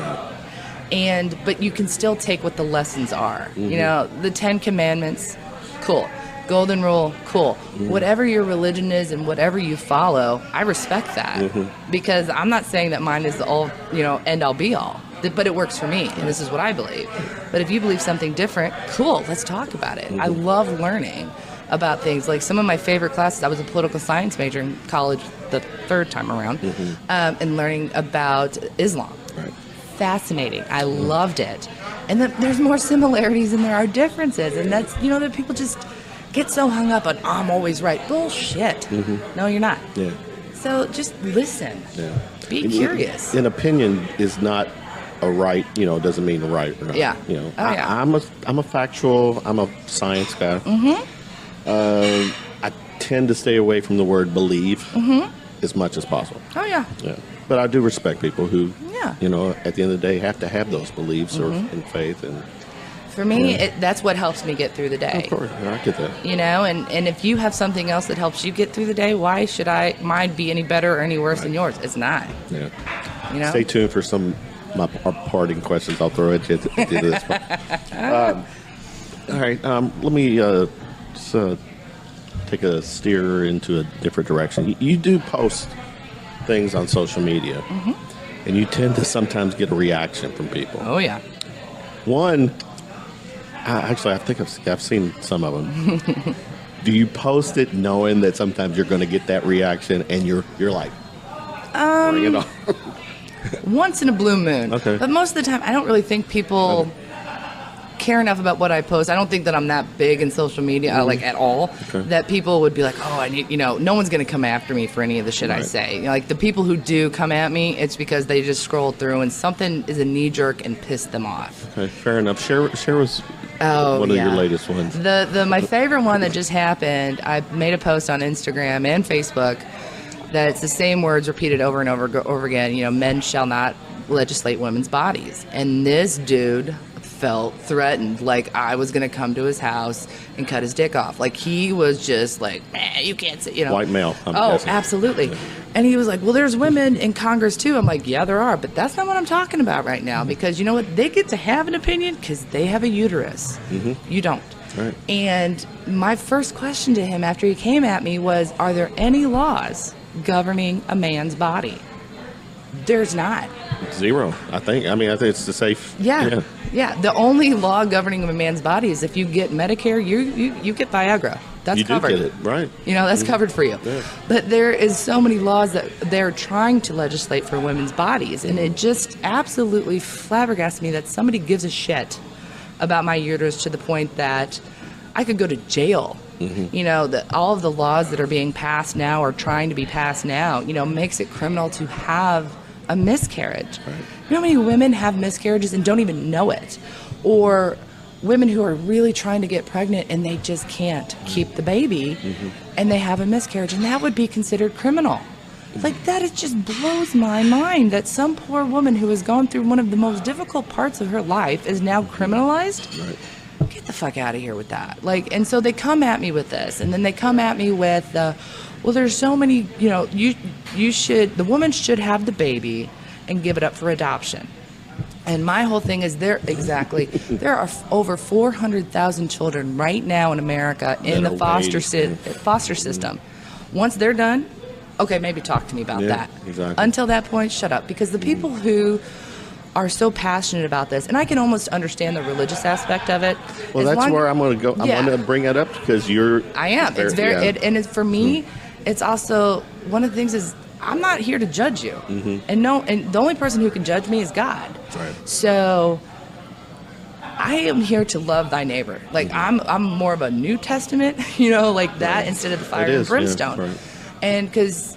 Speaker 2: But you can still take what the lessons are. You know, the 10 Commandments, cool. Golden Rule, cool. Whatever your religion is and whatever you follow, I respect that. Because I'm not saying that mine is the all, end all be all. But it works for me, and this is what I believe. But if you believe something different, cool, let's talk about it. I love learning about things. Like some of my favorite classes, I was a political science major in college the third time around, and learning about Islam.
Speaker 1: Right.
Speaker 2: Fascinating. I loved it. And there's more similarities than there are differences. And that's, that people just get so hung up on, I'm always right. Bullshit. No, you're not.
Speaker 1: Yeah.
Speaker 2: So just listen.
Speaker 1: Yeah.
Speaker 2: Be curious.
Speaker 1: An opinion is not a right, doesn't mean right. Or not.
Speaker 2: Yeah.
Speaker 1: I'm a factual, I'm a science guy. I tend to stay away from the word believe as much as possible.
Speaker 2: Oh, yeah.
Speaker 1: Yeah. But I do respect people who,
Speaker 2: Yeah.
Speaker 1: at the end of the day, have to have those beliefs or in faith. And
Speaker 2: for me, that's what helps me get through the day.
Speaker 1: of course, I get that.
Speaker 2: And if you have something else that helps you get through the day, why should mine be any better or any worse than yours? It's not.
Speaker 1: Yeah. Stay tuned for some our parting questions. I'll throw at you at the end of this one. All right. Let me just, take a steer into a different direction. You do post things on social media, and you tend to sometimes get a reaction from people.
Speaker 2: Oh, yeah.
Speaker 1: One, I think I've seen some of them. Do you post it knowing that sometimes you're going to get that reaction, and you're like, bring it on?
Speaker 2: Once in a blue moon.
Speaker 1: Okay.
Speaker 2: But most of the time, I don't really think people care enough about what I post. I don't think that I'm that big in social media, like at all, that people would be like, oh, I need, no one's going to come after me for any of the shit I say. Like the people who do come at me, it's because they just scroll through and something is a knee jerk and pissed them off.
Speaker 1: Okay, fair enough. Share was one of your latest ones.
Speaker 2: My favorite one that just happened, I made a post on Instagram and Facebook that it's the same words repeated over and over again. Men shall not legislate women's bodies. And this dude felt threatened, like I was going to come to his house and cut his dick off. Like he was just like, you can't say,
Speaker 1: White male. I'm guessing.
Speaker 2: Absolutely. Yeah. And he was like, well, there's women in Congress too. I'm like, yeah, there are, but that's not what I'm talking about right now, because you know what? They get to have an opinion because they have a uterus. You don't.
Speaker 1: Right.
Speaker 2: And my first question to him after he came at me was, are there any laws governing a man's body? There's not.
Speaker 1: Zero, I think. I think it's the safe.
Speaker 2: Yeah. The only law governing a man's body is if you get Medicare, you get Viagra. That's covered.
Speaker 1: You do get it, right.
Speaker 2: That's covered for you. Yeah. But there is so many laws that they're trying to legislate for women's bodies, and it just absolutely flabbergasts me that somebody gives a shit about my uterus to the point that I could go to jail. That all of the laws that are being passed now or trying to be passed now, makes it criminal to have a miscarriage. Right. You know how many women have miscarriages and don't even know it? Or women who are really trying to get pregnant and they just can't keep the baby and they have a miscarriage, and that would be considered criminal. Like that, it just blows my mind that some poor woman who has gone through one of the most difficult parts of her life is now criminalized. Right. Get the fuck out of here with that. And so they come at me with this, and then they come at me with, well, there's so many, the woman should have the baby and give it up for adoption. And my whole thing is there are over 400,000 children right now in America in the foster system. Once they're done, okay, maybe talk to me about that.
Speaker 1: Exactly.
Speaker 2: Until that point, shut up. Because the people who are so passionate about this, and I can almost understand the religious aspect of it.
Speaker 1: Well, that's where I'm going to go. I'm going to bring that up because
Speaker 2: I am. It's very, for me, it's also one of the things is I'm not here to judge you, and the only person who can judge me is God.
Speaker 1: Right.
Speaker 2: So I am here to love thy neighbor. Like I'm more of a New Testament, like that
Speaker 1: Right.
Speaker 2: instead of the fire
Speaker 1: It
Speaker 2: and
Speaker 1: is,
Speaker 2: brimstone.
Speaker 1: yeah, right.
Speaker 2: And because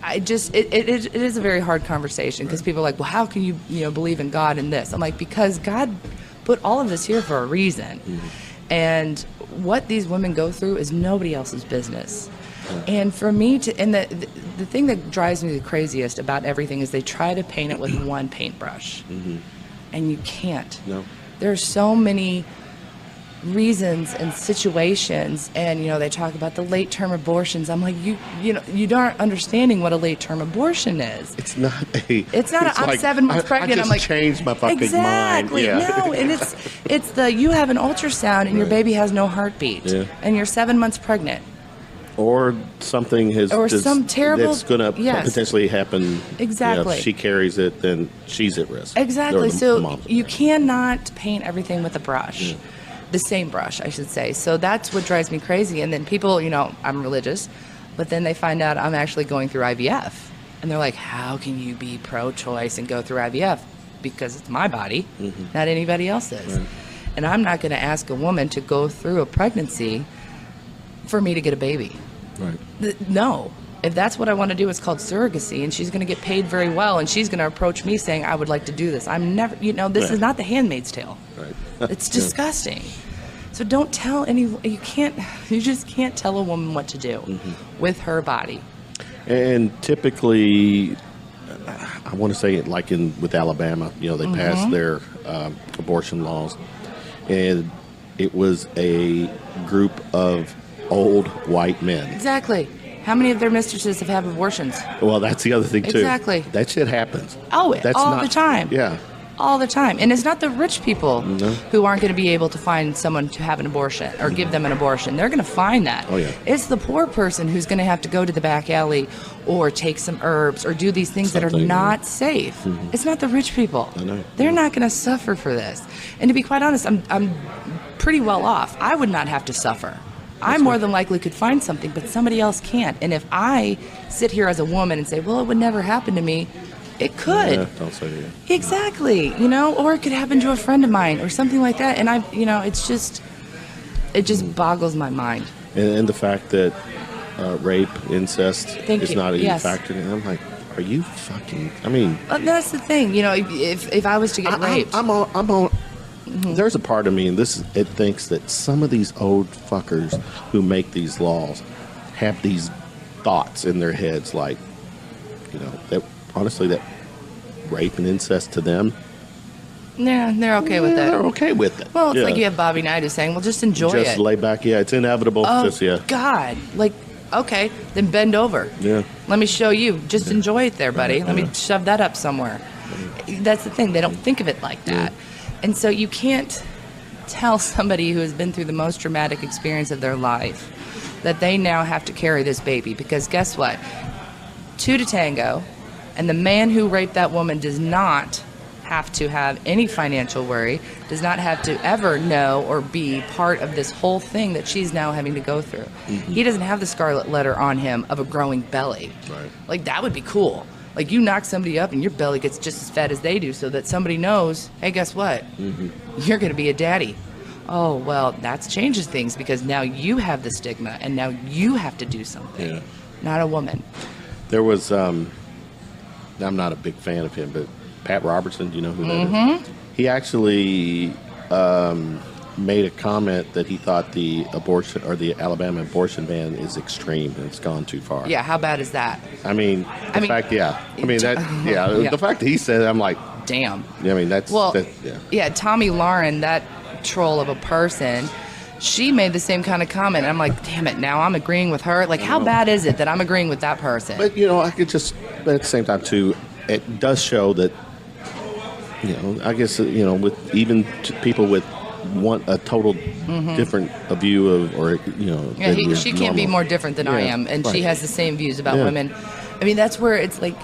Speaker 2: it is a very hard conversation because people are like, well, how can you believe in God in this? I'm like, because God put all of this here for a reason. And what these women go through is nobody else's business. And for me the thing that drives me the craziest about everything is they try to paint it with one paintbrush. And you can't.
Speaker 1: No.
Speaker 2: There are so many reasons and situations, and they talk about the late term abortions. I'm like, you aren't understanding what a late term abortion is.
Speaker 1: It's not
Speaker 2: I'm
Speaker 1: like,
Speaker 2: 7 months pregnant.
Speaker 1: I just
Speaker 2: I'm like,
Speaker 1: changed my fucking
Speaker 2: exactly.
Speaker 1: mind. Yeah.
Speaker 2: No, and it's you have an ultrasound and your baby has no heartbeat, and you're 7 months pregnant.
Speaker 1: Or something
Speaker 2: some terrible
Speaker 1: that's going to potentially happen.
Speaker 2: Exactly.
Speaker 1: If she carries it, then she's at risk.
Speaker 2: Exactly.
Speaker 1: Or the
Speaker 2: So
Speaker 1: mom's at
Speaker 2: you
Speaker 1: risk.
Speaker 2: cannot paint everything with a brush. The same brush, I should say. So that's what drives me crazy. And then people, I'm religious, but then they find out I'm actually going through IVF. And they're like, how can you be pro-choice and go through IVF? Because it's my body, not anybody else's.
Speaker 1: Right.
Speaker 2: And I'm not going to ask a woman to go through a pregnancy for me to get a baby.
Speaker 1: Right.
Speaker 2: No. If that's what I want to do, it's called surrogacy, and she's going to get paid very well, and she's going to approach me saying, I would like to do this. I'm never, this is not The Handmaid's Tale.
Speaker 1: Right.
Speaker 2: It's disgusting. So don't tell you just can't tell a woman what to do with her body.
Speaker 1: And typically, I want to say it like with Alabama, they passed their abortion laws, and it was a group of old white men.
Speaker 2: Exactly. How many of their mistresses have had abortions?
Speaker 1: Well, that's the other thing, too.
Speaker 2: Exactly.
Speaker 1: That shit happens.
Speaker 2: Oh,
Speaker 1: That's
Speaker 2: all
Speaker 1: not,
Speaker 2: the time.
Speaker 1: Yeah.
Speaker 2: All the time. And it's not the rich people who aren't going to be able to find someone to have an abortion or give them an abortion. They're going to find that.
Speaker 1: Oh, yeah.
Speaker 2: It's the poor person who's going to have to go to the back alley or take some herbs or do these things that are not safe. It's not the rich people.
Speaker 1: I know.
Speaker 2: They're not going to suffer for this. And to be quite honest, I'm pretty well off. I would not have to suffer. I more than likely could find something, but somebody else can't. And if I sit here as a woman and say, well, it would never happen to me, it could.
Speaker 1: Yeah, don't say that.
Speaker 2: Exactly. Or it could happen to a friend of mine or something like that. And it just boggles my mind.
Speaker 1: And the fact that rape, incest is not even factored in. I'm like, are you fucking,
Speaker 2: that's the thing. If I was to get raped.
Speaker 1: I'm on. There's a part of me, and it thinks that some of these old fuckers who make these laws have these thoughts in their heads, like, that honestly, that rape and incest to them.
Speaker 2: Yeah, they're okay with that.
Speaker 1: They're okay with it.
Speaker 2: Well, it's like you have Bobby Knight who's saying, well, just enjoy it.
Speaker 1: Just lay back. Yeah, it's inevitable.
Speaker 2: Oh, God. Like, okay, then bend over.
Speaker 1: Yeah.
Speaker 2: Let me show you. Just enjoy it there, buddy. Let me shove that up somewhere. That's the thing. They don't think of it like that. And so you can't tell somebody who has been through the most traumatic experience of their life that they now have to carry this baby. Because guess what? Two to tango, and the man who raped that woman does not have to have any financial worry, does not have to ever know or be part of this whole thing that she's now having to go through. He doesn't have the scarlet letter on him of a growing belly.
Speaker 1: Right.
Speaker 2: Like, that would be cool. Like, you knock somebody up and your belly gets just as fat as they do so that somebody knows, hey, guess what? You're going to be a daddy. Oh, well, that changes things because now you have the stigma and now you have to do something, not a woman.
Speaker 1: There was, I'm not a big fan of him, but Pat Robertson, do you know who that is? He actually made a comment that he thought the abortion or the Alabama abortion ban is extreme and it's gone too far.
Speaker 2: Yeah, how bad is that?
Speaker 1: The fact that he said it, I'm like,
Speaker 2: damn. Tommy Lauren, that troll of a person, she made the same kind of comment. I'm like, damn it, now I'm agreeing with her. Like, how bad is it that I'm agreeing with that person?
Speaker 1: But, I could just, but at the same time, too, it does show that, I guess, with even people with a total different view of, or,
Speaker 2: she can't be more different than I am. And she has the same views about women. That's where it's like,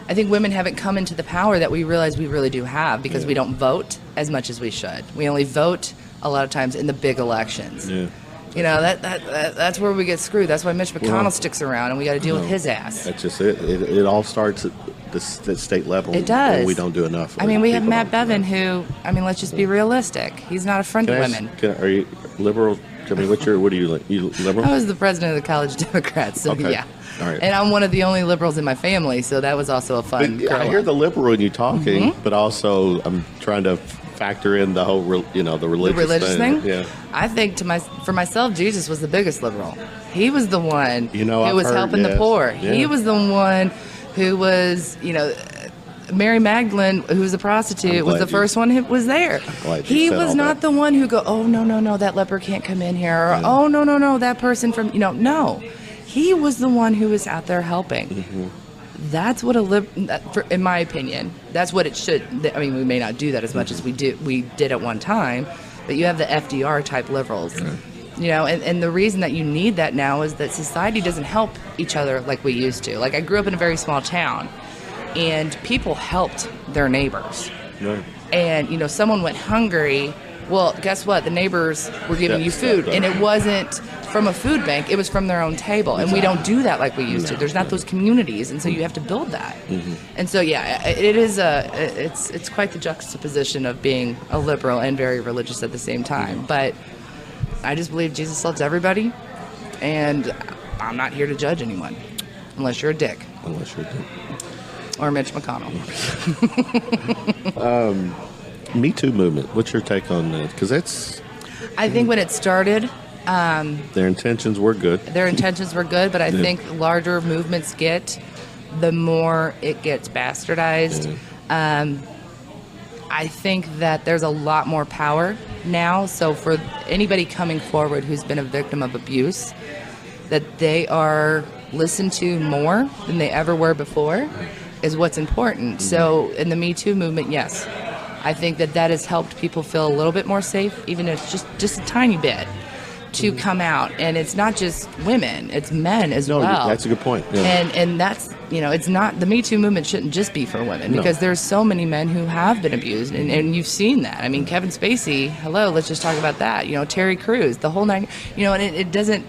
Speaker 2: I think women haven't come into the power that we realize we really do have because we don't vote as much as we should. We only vote a lot of times in the big elections. Yeah. That's where we get screwed. That's why Mitch McConnell sticks around and we got to deal with his ass.
Speaker 1: That's just it. It all starts the state level.
Speaker 2: It does.
Speaker 1: And we don't do enough.
Speaker 2: I mean, we have
Speaker 1: People
Speaker 2: Matt
Speaker 1: don't do
Speaker 2: Bevin, who, I mean, let's just be realistic. He's not a friend of women.
Speaker 1: Are you liberal? I mean, what are you liberal?
Speaker 2: I was the president of the College Democrats, so
Speaker 1: Okay.
Speaker 2: yeah.
Speaker 1: All right.
Speaker 2: And I'm one of the only liberals in my family, so that was also a fun.
Speaker 1: But I hear the liberal in you talking,
Speaker 2: Mm-hmm.
Speaker 1: but also I'm trying to factor in the whole, the religious
Speaker 2: thing.
Speaker 1: Yeah.
Speaker 2: I think for myself, Jesus was the biggest liberal. He was the one who
Speaker 1: I've
Speaker 2: was
Speaker 1: heard,
Speaker 2: helping the
Speaker 1: yes.
Speaker 2: poor.
Speaker 1: Yeah.
Speaker 2: He was the one who was, Mary Magdalene, who was a prostitute, was the first one who was there. He was not the one who oh, no, that leper can't come in here. Or, oh, no, that person from, no. He was the one who was out there helping.
Speaker 1: Mm-hmm.
Speaker 2: That's what in my opinion, that's what it should. I mean, we may not do that as much as we did at one time, but you have the FDR type liberals. And the reason that you need that now is that society doesn't help each other like we used to. Like, I grew up in a very small town, and people helped their neighbors.
Speaker 1: Right.
Speaker 2: And, someone went hungry. Well, guess what? The neighbors were giving you food, and it wasn't from a food bank. It was from their own table, and we don't do that like we used to. There's not those communities, and so you have to build that. Mm-hmm. And so, yeah, it is it's quite the juxtaposition of being a liberal and very religious at the same time.
Speaker 1: Mm-hmm.
Speaker 2: But I just believe Jesus loves everybody, and I'm not here to judge anyone, unless you're a dick. Or Mitch McConnell.
Speaker 1: Me Too movement. What's your take on that? Because
Speaker 2: I think when it started,
Speaker 1: their intentions were good.
Speaker 2: But I think larger movements the more it gets bastardized.
Speaker 1: Yeah.
Speaker 2: I think that there's a lot more power now. So for anybody coming forward who's been a victim of abuse, that they are listened to more than they ever were before is what's important. Mm-hmm. So in the Me Too movement, yes, I think that has helped people feel a little bit more safe, even if it's just a tiny bit, to come out. And it's not just women, it's men as well.
Speaker 1: That's a good point. Yeah.
Speaker 2: And that's, it's not, the Me Too movement shouldn't just be for women, because there's so many men who have been abused, and you've seen that. I mean, Kevin Spacey, hello, let's just talk about that. Terry Crews, the whole nine, and it doesn't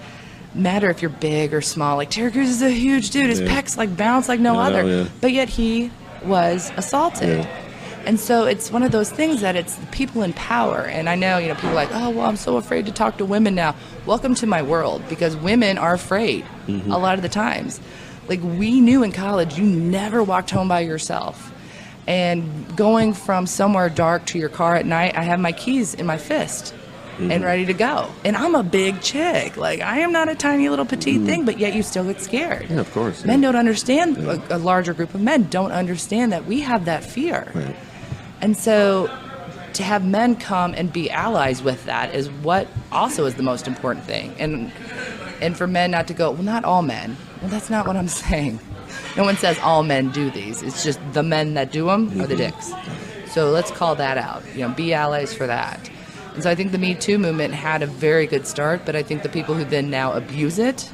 Speaker 2: matter if you're big or small. Like, Terry Crews is a huge dude. His pecs bounce like no other. Yeah. But yet he was assaulted. Yeah. And so it's one of those things that it's the people in power. And I know, people are like, oh, well, I'm so afraid to talk to women now. Welcome to my world, because women are afraid a lot of the times. Like, we knew in college, you never walked home by yourself. And going from somewhere dark to your car at night, I have my keys in my fist and ready to go. And I'm a big chick. Like, I am not a tiny little petite thing, but yet you still get scared.
Speaker 1: Yeah, of course.
Speaker 2: Men don't understand, a larger group of men don't understand that we have that fear.
Speaker 1: Right.
Speaker 2: And so to have men come and be allies with that is what also is the most important thing. And for men not to go, well, not all men. Well, that's not what I'm saying. No one says all men do these. It's just the men that do them are the dicks. So let's call that out. Be allies for that. And so I think the Me Too movement had a very good start, but I think the people who then now abuse it,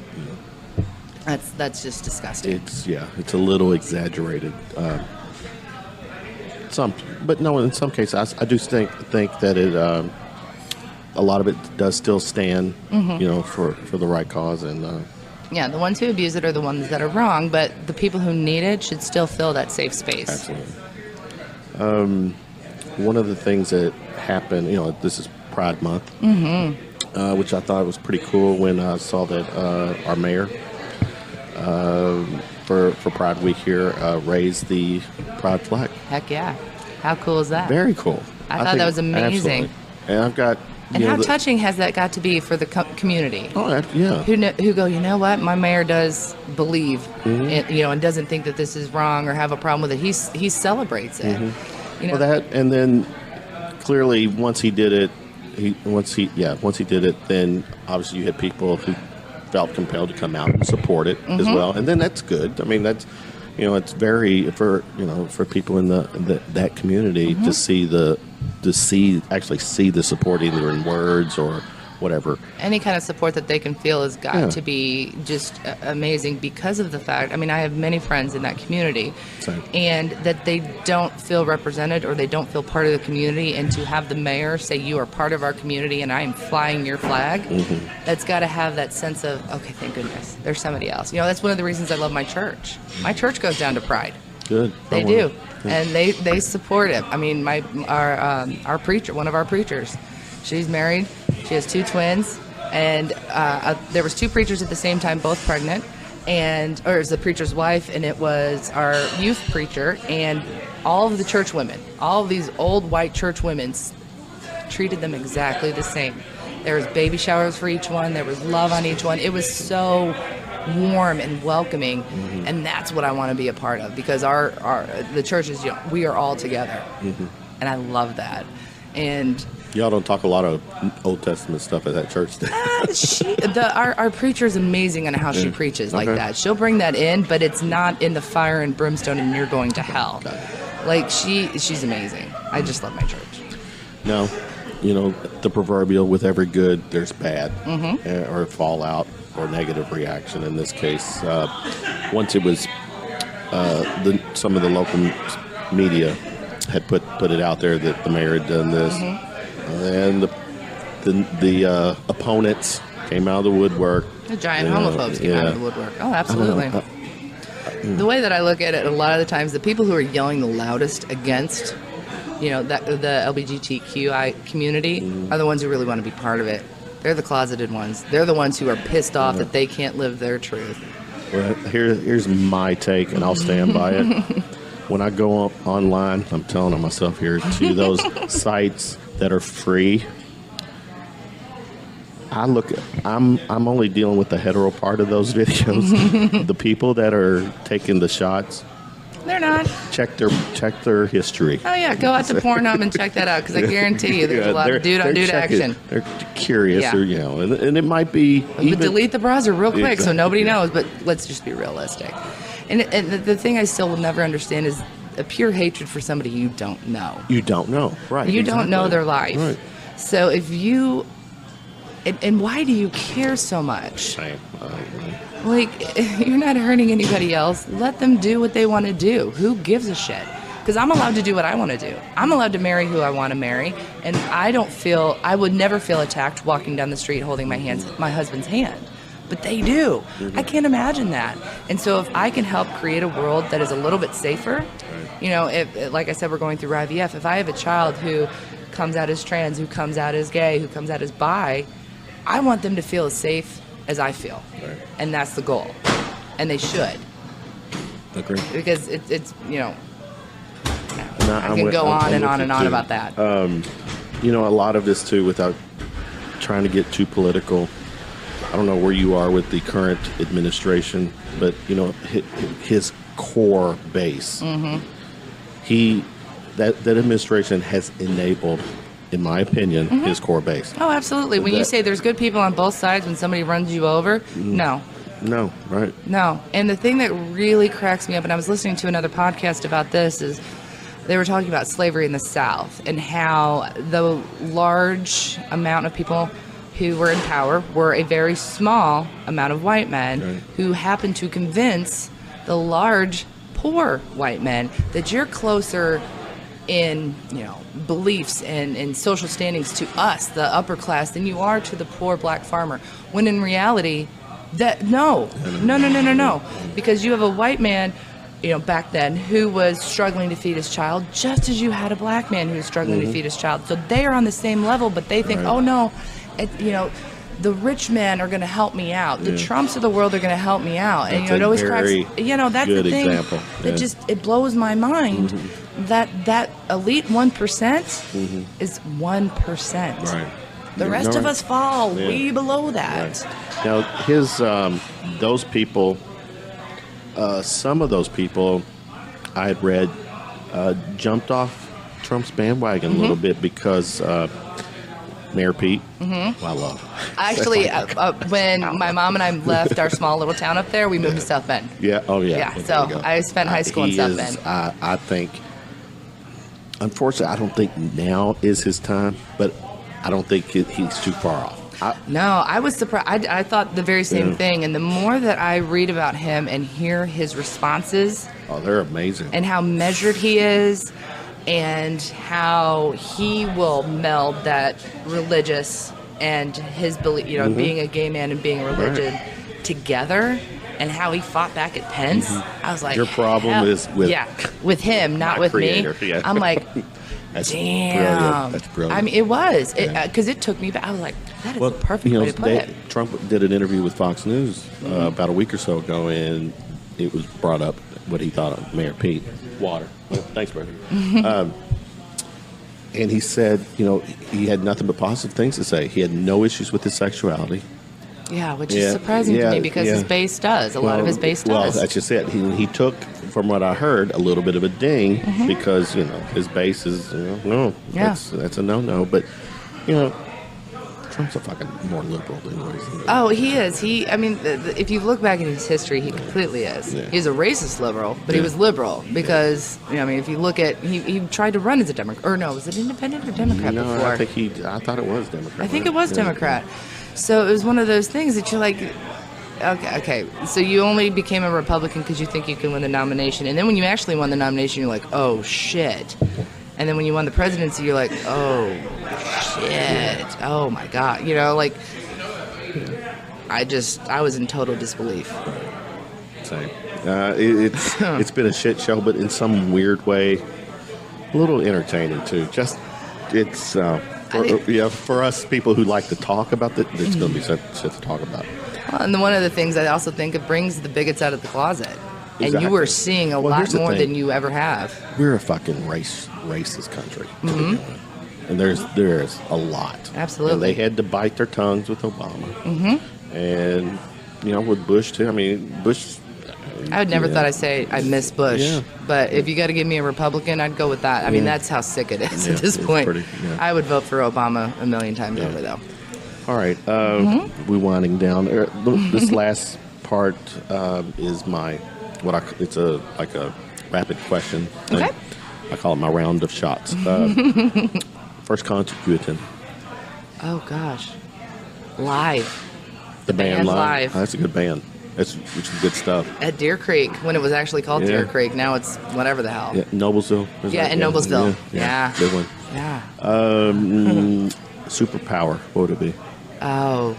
Speaker 2: that's just disgusting.
Speaker 1: It's a little exaggerated. In some cases, I do think that it a lot of it does still stand, for the right cause. And
Speaker 2: the ones who abuse it are the ones that are wrong, but the people who need it should still fill that safe space.
Speaker 1: Absolutely. One of the things that happened, this is Pride Month, which I thought was pretty cool when I saw that our mayor for Pride Week here raised the Pride flag.
Speaker 2: Heck yeah. How cool is that?
Speaker 1: Very cool.
Speaker 2: I thought that was amazing.
Speaker 1: Absolutely. And I've got...
Speaker 2: And how touching has that got to be for the community?
Speaker 1: Oh, yeah.
Speaker 2: Who go, what? My mayor does believe, and doesn't think that this is wrong or have a problem with it. He celebrates it.
Speaker 1: Well, that, and then clearly once he did it, then obviously you had people who felt compelled to come out and support it as well, and then that's good. I mean, that's it's very for people in that community to see the support either in words or whatever.
Speaker 2: Any kind of support that they can feel has got to be just amazing, because of the fact, I mean, I have many friends in that community, and that they don't feel represented or they don't feel part of the community, and to have the mayor say, you are part of our community and I am flying your flag, that's got to have that sense of, okay, thank goodness, there's somebody else. That's one of the reasons I love my church. My church goes down to Pride.
Speaker 1: Good.
Speaker 2: They do, and they support it. I mean, our preacher, one of our preachers, she's married. She has 2 twins, and there was 2 preachers at the same time, both pregnant, or it was the preacher's wife, and it was our youth preacher, and all of the church women, all of these old white church women, treated them exactly the same. There was baby showers for each one. There was love on each one. It was so warm and welcoming, and that's what I want to be a part of, because the church is, we are all together, and I love that. And
Speaker 1: y'all don't talk a lot of Old Testament stuff at that church.
Speaker 2: Our preacher is amazing on how she preaches like that. She'll bring that in, but it's not in the fire and brimstone and you're going to hell. Like she's amazing. I just love my church.
Speaker 1: No, the proverbial, with every good there's bad, or fallout or negative reaction. In this case, once it was some of the local media had put it out there that the mayor had done this, and the opponents came out of the woodwork.
Speaker 2: The giant homophobes came out of the woodwork. Oh, absolutely. The way that I look at it, a lot of the times, the people who are yelling the loudest against, the LGBTQI community are the ones who really want to be part of it. They're the closeted ones. They're the ones who are pissed off that they can't live their truth.
Speaker 1: Well, here's my take, and I'll stand by it. When I go up online, I'm telling myself here, to those sites that are free, I'm only dealing with the hetero part of those videos. The people that are taking the shots,
Speaker 2: they're not.
Speaker 1: Check their history.
Speaker 2: Oh yeah, go out to Pornhub and check that out, because I guarantee you there's a lot of dude-on-dude action.
Speaker 1: They're curious, and it might be.
Speaker 2: But delete the browser real quick so nobody knows. But let's just be realistic. And the thing I still will never understand is a pure hatred for somebody you don't know.
Speaker 1: You don't know, right?
Speaker 2: You don't know their life.
Speaker 1: Right.
Speaker 2: So if you, and why do you care so much? Like, you're not hurting anybody else. Let them do what they want to do. Who gives a shit? Because I'm allowed to do what I want to do. I'm allowed to marry who I want to marry, and I would never feel attacked walking down the street holding my husband's hand. But they do. I can't imagine that. And so if I can help create a world that is a little bit safer, if, like I said, we're going through IVF. If I have a child who comes out as trans, who comes out as gay, who comes out as bi, I want them to feel as safe as I feel. Right. And that's the goal. And they should.
Speaker 1: Agree.
Speaker 2: Because it's I can go on and on about that.
Speaker 1: A lot of this too, without trying to get too political, I don't know where you are with the current administration, but his core base, that administration has enabled, in my opinion, his core base.
Speaker 2: Oh, absolutely. When you say there's good people on both sides when somebody runs you over, no.
Speaker 1: No, right.
Speaker 2: No. And the thing that really cracks me up, and I was listening to another podcast about this, is they were talking about slavery in the South and how the large amount of people who were in power were a very small amount of white men who happened to convince the large, poor white men that you're closer in beliefs and social standings to us, the upper class, than you are to the poor black farmer, when in reality no, because you have a white man back then who was struggling to feed his child, just as you had a black man who was struggling to feed his child. So they are on the same level, but they think, oh no, the rich men are going to help me out. The Trumps of the world are going to help me out.
Speaker 1: That's
Speaker 2: and it always
Speaker 1: cracks.
Speaker 2: That's the thing
Speaker 1: example.
Speaker 2: that it blows my mind that elite 1% is 1%.
Speaker 1: Right.
Speaker 2: The rest of us fall way below that.
Speaker 1: Right. Now, those people, some of those people I had read jumped off Trump's bandwagon a little bit because Mayor Pete, who I love.
Speaker 2: Actually, when my mom and I left our small little town up there, we moved to South Bend.
Speaker 1: Yeah, oh yeah.
Speaker 2: Yeah, so I spent high school in South Bend.
Speaker 1: I think, unfortunately, I don't think now is his time, but I don't think he's too far off.
Speaker 2: I was surprised. I thought the very same thing. And the more that I read about him and hear his responses,
Speaker 1: they're amazing.
Speaker 2: And how measured he is, and how he will meld that religious and his belief, being a gay man and being religious together. and how he fought back at Pence. I was like,
Speaker 1: Your problem is
Speaker 2: with him, not with
Speaker 1: creator.
Speaker 2: me.
Speaker 1: Yeah.
Speaker 2: I'm like,
Speaker 1: That's
Speaker 2: damn.
Speaker 1: brilliant. That's brilliant.
Speaker 2: I mean, it was because it took me back. I was like, that is the perfect way to put it.
Speaker 1: Trump did an interview with Fox News about a week or so ago, and it was brought up what he thought of Mayor Pete. Water. Well, thanks, brother. And he said, he had nothing but positive things to say. He had no issues with his sexuality.
Speaker 2: Yeah, which is surprising to me because his base does. A lot of his base does.
Speaker 1: Well, that's just it. He took, from what I heard, a little bit of a ding because, his base is, no.
Speaker 2: Yeah.
Speaker 1: That's a no-no. But, Trump's a fucking more liberal than he.
Speaker 2: Oh, he is. If you look back at his history, he completely is.
Speaker 1: Yeah.
Speaker 2: He's a racist liberal, but he was liberal because, if you look at, he tried to run as a Democrat. Or no, was it independent or Democrat before?
Speaker 1: I thought it was Democrat.
Speaker 2: I think it was Democrat. So it was one of those things that you're like, okay. So you only became a Republican because you think you can win the nomination. And then when you actually won the nomination, you're like, oh, shit. And then when you won the presidency, you're like, oh, shit. Oh, my God. I was in total disbelief.
Speaker 1: Same. It's been a shit show, but in some weird way, a little entertaining, too. For us people who like to talk about it, it's going to be shit to talk about.
Speaker 2: Well, and one of the things I also think it brings the bigots out of the closet.
Speaker 1: Exactly.
Speaker 2: And you are seeing a lot more than you ever have.
Speaker 1: We're a fucking racist country. And there's a lot.
Speaker 2: Absolutely.
Speaker 1: And they had to bite their tongues with Obama. And, with Bush, too. I mean, Bush...
Speaker 2: I would never thought I'd say I miss Bush. Yeah. But if you got to give me a Republican, I'd go with that. I mean, that's how sick it is at this point. I would vote for Obama a million times over, though.
Speaker 1: All right. We're winding down. This last part is it's a rapid question.
Speaker 2: Okay.
Speaker 1: I call it my round of shots. First concert you attended?
Speaker 2: Oh, gosh. Live.
Speaker 1: The band
Speaker 2: Live.
Speaker 1: Oh, that's a good band. Which is good stuff.
Speaker 2: At Deer Creek, when it was actually called Deer Creek. Now it's whatever the hell.
Speaker 1: Yeah, Noblesville.
Speaker 2: In Noblesville. Yeah.
Speaker 1: Good one.
Speaker 2: Yeah.
Speaker 1: Superpower. What would it be?
Speaker 2: Oh.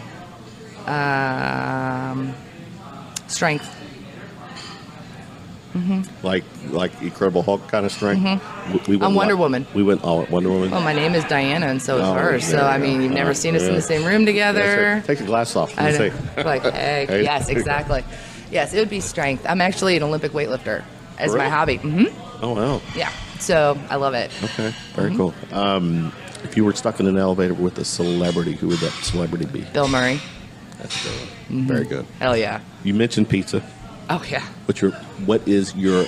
Speaker 2: Strength.
Speaker 1: Like Incredible Hulk kind of strength?
Speaker 2: I'm Wonder Woman.
Speaker 1: We went all at Wonder Woman?
Speaker 2: Well, my name is Diana, and so is hers. So, you've never seen us in the same room together.
Speaker 1: Take your glasses off.
Speaker 2: Like, hey. Yes, exactly. Yes, it would be strength. I'm actually an Olympic weightlifter as my hobby.
Speaker 1: Oh, wow.
Speaker 2: Yeah. So, I love it.
Speaker 1: Okay. Very cool. If you were stuck in an elevator with a celebrity, who would that celebrity be?
Speaker 2: Bill Murray.
Speaker 1: That's good. Very good.
Speaker 2: Hell yeah.
Speaker 1: You mentioned pizza.
Speaker 2: Oh, yeah.
Speaker 1: What is your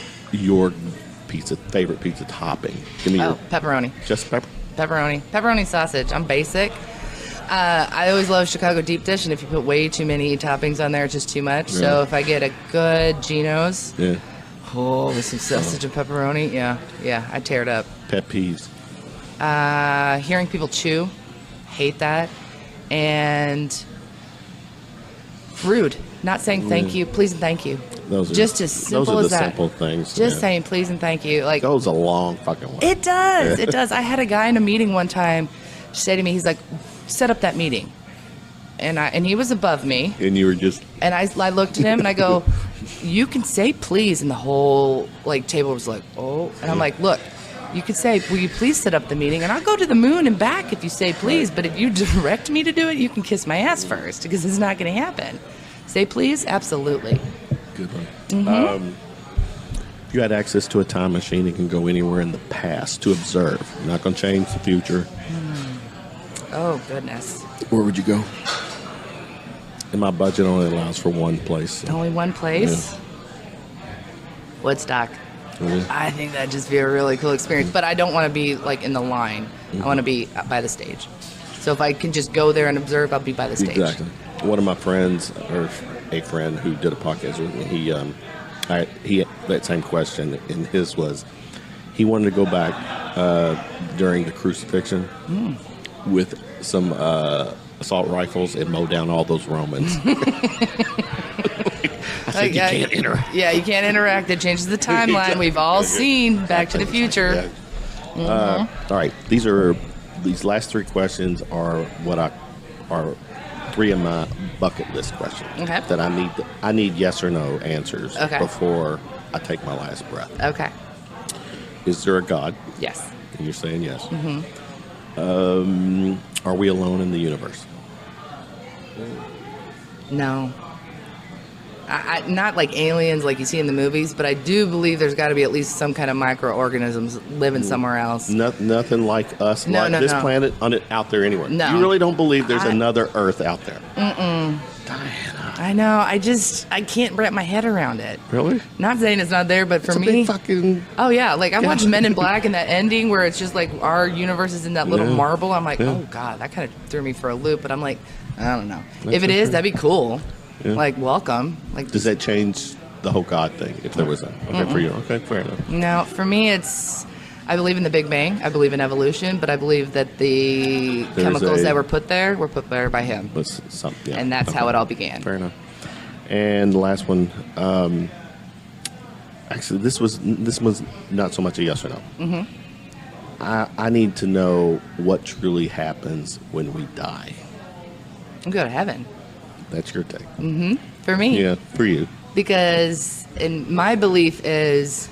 Speaker 1: favorite pizza topping? Give me your
Speaker 2: pepperoni.
Speaker 1: Just
Speaker 2: Pepperoni sausage. I'm basic. I always love Chicago deep dish, and if you put way too many toppings on there, it's just too much. Yeah. So if I get a good Geno's, with some sausage and pepperoni, I tear it up.
Speaker 1: Pet peeves.
Speaker 2: Hearing people chew, hate that, and rude. Not saying thank you, please and thank you.
Speaker 1: Those are
Speaker 2: just as simple as that.
Speaker 1: Those are the simple things.
Speaker 2: Just saying please and thank you. Like,
Speaker 1: goes a long fucking way.
Speaker 2: It does. It does. I had a guy in a meeting one time say to me, he's like, set up that meeting. And he was above me.
Speaker 1: And you were just...
Speaker 2: And I looked at him and I go, you can say please. And the whole table was like, oh. And I'm like, look, you could say, will you please set up the meeting? And I'll go to the moon and back if you say please. Right. But if you direct me to do it, you can kiss my ass first because it's not going to happen. Say please? Absolutely.
Speaker 1: Good one. If you had access to a time machine and can go anywhere in the past to observe, you're not going to change the future.
Speaker 2: Oh, goodness.
Speaker 1: Where would you go? And my budget only allows for one place. So.
Speaker 2: Only one place? Yeah. Woodstock.
Speaker 1: Really?
Speaker 2: I think that'd just be a really cool experience. But I don't want to be in the line. I want to be by the stage. So if I can just go there and observe, I'll be by the stage.
Speaker 1: Exactly. One of my friends, or a friend who did a podcast with me, he had that same question, and his was, he wanted to go back during the crucifixion with some assault rifles and mow down all those Romans. I said, you can't interact.
Speaker 2: Yeah, you can't interact. It changes the timeline. Exactly. We've all seen Back to the Future.
Speaker 1: Yeah. All right, these last three questions are what are three of my bucket list questions
Speaker 2: Okay.
Speaker 1: that I need yes or no answers
Speaker 2: Okay.
Speaker 1: before I take my last breath.
Speaker 2: Okay.
Speaker 1: Is there a God?
Speaker 2: Yes.
Speaker 1: And you're saying yes. Mm-hmm. Are we alone in the universe?
Speaker 2: No. Not like aliens like you see in the movies, but I do believe there's got to be at least some kind of microorganisms living somewhere else.
Speaker 1: Nothing like us,
Speaker 2: No,
Speaker 1: like
Speaker 2: no,
Speaker 1: this
Speaker 2: no.
Speaker 1: planet out there anywhere.
Speaker 2: No.
Speaker 1: You really don't believe there's another Earth out there? Diana.
Speaker 2: I know. I can't wrap my head around it.
Speaker 1: Really?
Speaker 2: Not saying it's not there, but for
Speaker 1: It's a
Speaker 2: me,
Speaker 1: big fucking...
Speaker 2: oh yeah, like I watched Men in Black and that ending where it's just like our universe is in that little
Speaker 1: Yeah.
Speaker 2: marble. I'm like,
Speaker 1: Yeah.
Speaker 2: oh god, that kind of threw me for a loop. But I'm like, I don't know.
Speaker 1: That's
Speaker 2: If it is,
Speaker 1: okay.
Speaker 2: that'd be cool.
Speaker 1: Yeah.
Speaker 2: Like, welcome. Like,
Speaker 1: Does that change the whole God thing, if there was a... Okay, for you. Okay, fair enough.
Speaker 2: no, for me, I believe in the Big Bang. I believe in evolution, but I believe that the chemicals that were put there by him,
Speaker 1: But yeah.
Speaker 2: and that's how it all began.
Speaker 1: Fair enough. And the last one, actually, this was not so much a yes or no. Mm-hmm. I need to know what truly happens when we die.
Speaker 2: I'm go to heaven.
Speaker 1: That's your take.
Speaker 2: For me,
Speaker 1: Yeah, for you.
Speaker 2: because my belief is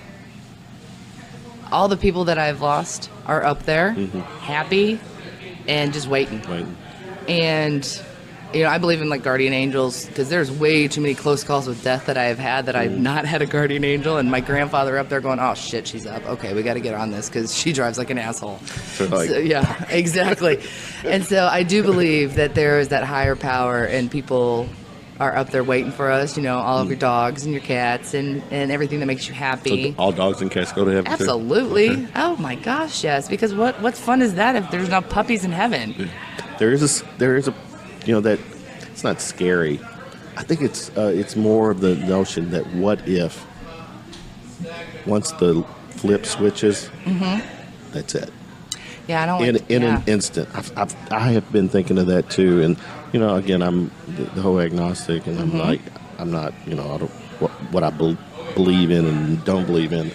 Speaker 2: all the people that I've lost are up there, happy, and just waiting.
Speaker 1: Right.
Speaker 2: And I believe in like guardian angels because there's way too many close calls with death that I have had that I've not had a guardian angel. And my grandfather up there going, "Oh shit, she's up. Okay, we got to get on this because she drives like an asshole."
Speaker 1: So, like-
Speaker 2: So, yeah, exactly. And so I do believe that there is that higher power, and people are up there waiting for us. All of your dogs and your cats and everything that makes you happy.
Speaker 1: So all dogs and cats go to heaven too?
Speaker 2: Absolutely.
Speaker 1: Okay.
Speaker 2: Oh my gosh, yes. Because what's fun is that if there's no puppies in heaven?
Speaker 1: There is a that it's not scary. I think it's more of the notion that what if once the flip switches, that's it.
Speaker 2: Yeah, I don't.
Speaker 1: In an instant. I have been thinking of that too, and again, I'm the whole agnostic, and I'm like, I'm not, I don't what I believe in and don't believe in.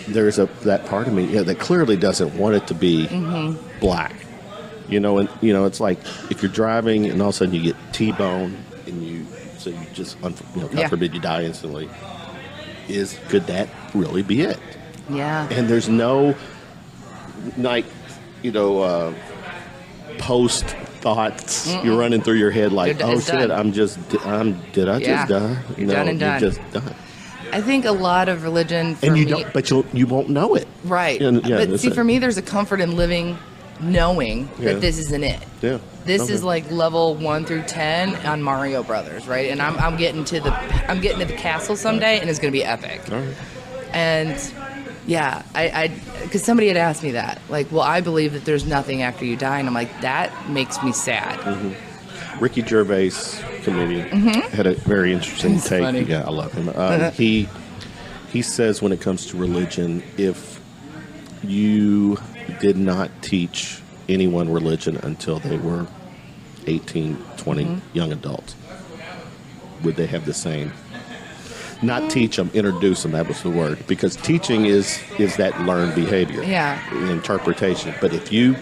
Speaker 1: There's that part of me that clearly doesn't want it to be black, and it's like if you're driving and all of a sudden you get T-boned and you just God forbid you die instantly. Could that really be it?
Speaker 2: Yeah.
Speaker 1: And there's no post thoughts you're running through your head like,
Speaker 2: It's
Speaker 1: shit,
Speaker 2: done.
Speaker 1: did I just die?
Speaker 2: You're done and done.
Speaker 1: You're just done.
Speaker 2: I think a lot of religion for
Speaker 1: And you
Speaker 2: me,
Speaker 1: don't, but you won't know it.
Speaker 2: right?
Speaker 1: And, yeah,
Speaker 2: but
Speaker 1: that's
Speaker 2: see,
Speaker 1: it.
Speaker 2: for me, there's a comfort in living, knowing
Speaker 1: Yeah.
Speaker 2: that this isn't it.
Speaker 1: Yeah.
Speaker 2: This
Speaker 1: Okay.
Speaker 2: is like level 1 through 10 on Mario Brothers, right? And I'm getting to the castle someday, and it's gonna be epic.
Speaker 1: All right.
Speaker 2: And yeah, I because somebody had asked me that, like, well, I believe that there's nothing after you die, and I'm like, that makes me sad.
Speaker 1: Ricky Gervais, comedian, had a very interesting
Speaker 2: He's
Speaker 1: take.
Speaker 2: funny.
Speaker 1: Yeah, I love him. He says when it comes to religion, if you did not teach anyone religion until they were 18, 20, young adults, would they have the same? Not teach them, introduce them. That was the word. Because teaching is that learned behavior,
Speaker 2: Yeah.
Speaker 1: interpretation. But if you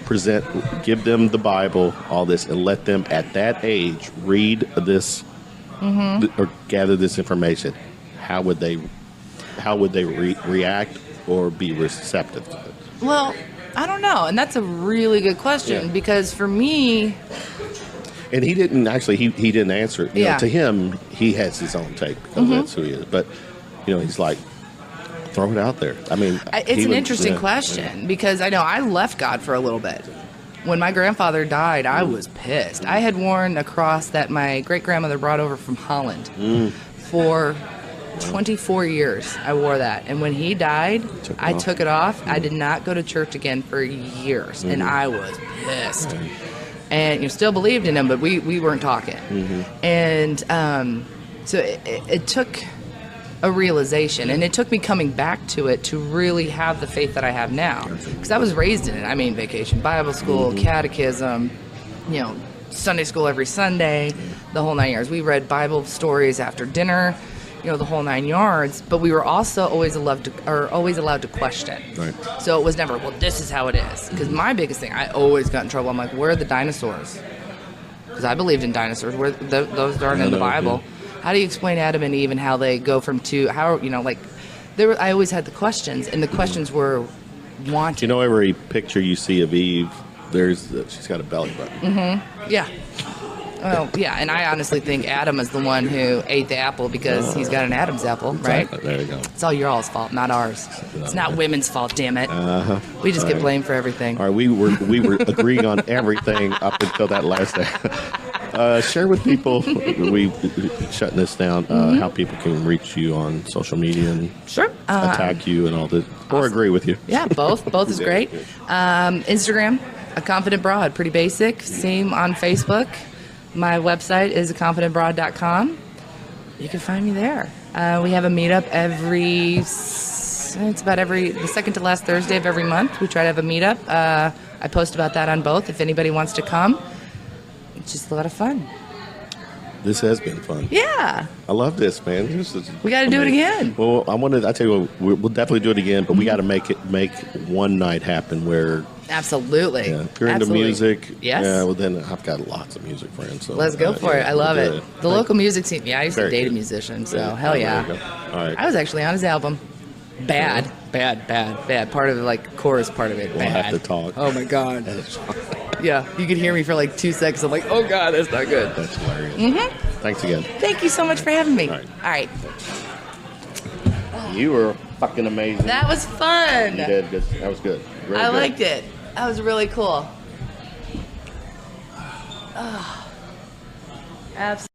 Speaker 1: give them the Bible, all this, and let them at that age read this or gather this information, how would they react or be receptive to it?
Speaker 2: Well, I don't know, and that's a really good question
Speaker 1: Yeah.
Speaker 2: because for me,
Speaker 1: And he didn't actually. He didn't answer it.
Speaker 2: Yeah.
Speaker 1: To him, he has his own take because that's who he is. But he's like, throw it out there. I mean,
Speaker 2: it's an interesting question because I know I left God for a little bit. When my grandfather died, I was pissed. I had worn a cross that my great grandmother brought over from Holland for 24 years. I wore that, and when he died, I took it off. I did not go to church again for years, and I was pissed. And still believed in him, but we weren't talking. And so it took a realization, and it took me coming back to it to really have the faith that I have now. Because I was raised in it. I mean, vacation Bible school, catechism, Sunday school every Sunday, the whole 9 years. We read Bible stories after dinner, the whole 9 yards. But we were also always allowed to question.
Speaker 1: Right.
Speaker 2: So it was never, well, this is how it is. Because my biggest thing, I always got in trouble. I'm like, where are the dinosaurs? because I believed in dinosaurs. Those aren't in the Bible. Yeah. How do you explain Adam and Eve and how they go from two? How I always had the questions, and the questions were wanted.
Speaker 1: You know, every picture you see of Eve, she's got a belly button.
Speaker 2: Mm-hmm. Yeah. Oh, yeah, and I honestly think Adam is the one who ate the apple because he's got an Adam's apple, right?
Speaker 1: Exactly. There you go.
Speaker 2: It's all your all's fault, not ours. It's not women's fault, damn it. We just get blamed for everything.
Speaker 1: All right, we were agreeing on everything up until that last day. Share with people, we shutting this down, how people can reach you on social media and attack you and all this, or agree with you.
Speaker 2: Yeah, both is great. Instagram, A Confident Broad, pretty basic. Same on Facebook. My website is aconfidentbroad.com. You can find me there. We have a meetup the second to last Thursday of every month. We try to have a meetup. I post about that on both if anybody wants to come. It's just a lot of fun.
Speaker 1: This has been fun.
Speaker 2: Yeah.
Speaker 1: I love this, man.
Speaker 2: We got to do it again.
Speaker 1: Well, I tell you what, we'll definitely do it again, but we got to make one night happen where.
Speaker 2: Absolutely.
Speaker 1: Yeah. If you're into music,
Speaker 2: yes.
Speaker 1: Yeah, well then I've got lots of music friends. So
Speaker 2: let's go for it. I love it. The local music scene. Yeah, I used to date a musician, so hell yeah.
Speaker 1: All right.
Speaker 2: I was actually on his album. Bad. Part of the chorus part of it.
Speaker 1: We'll have to talk.
Speaker 2: Oh my god. Yeah, you could hear me for 2 seconds. I'm like, oh god, that's not good.
Speaker 1: That's hilarious. Thanks again.
Speaker 2: Thank you so much for having me.
Speaker 1: All right.
Speaker 2: All right.
Speaker 1: You were fucking amazing.
Speaker 2: That was fun.
Speaker 1: You did. That was good. Really
Speaker 2: I
Speaker 1: good.
Speaker 2: liked it. That was really cool. Oh, absolutely.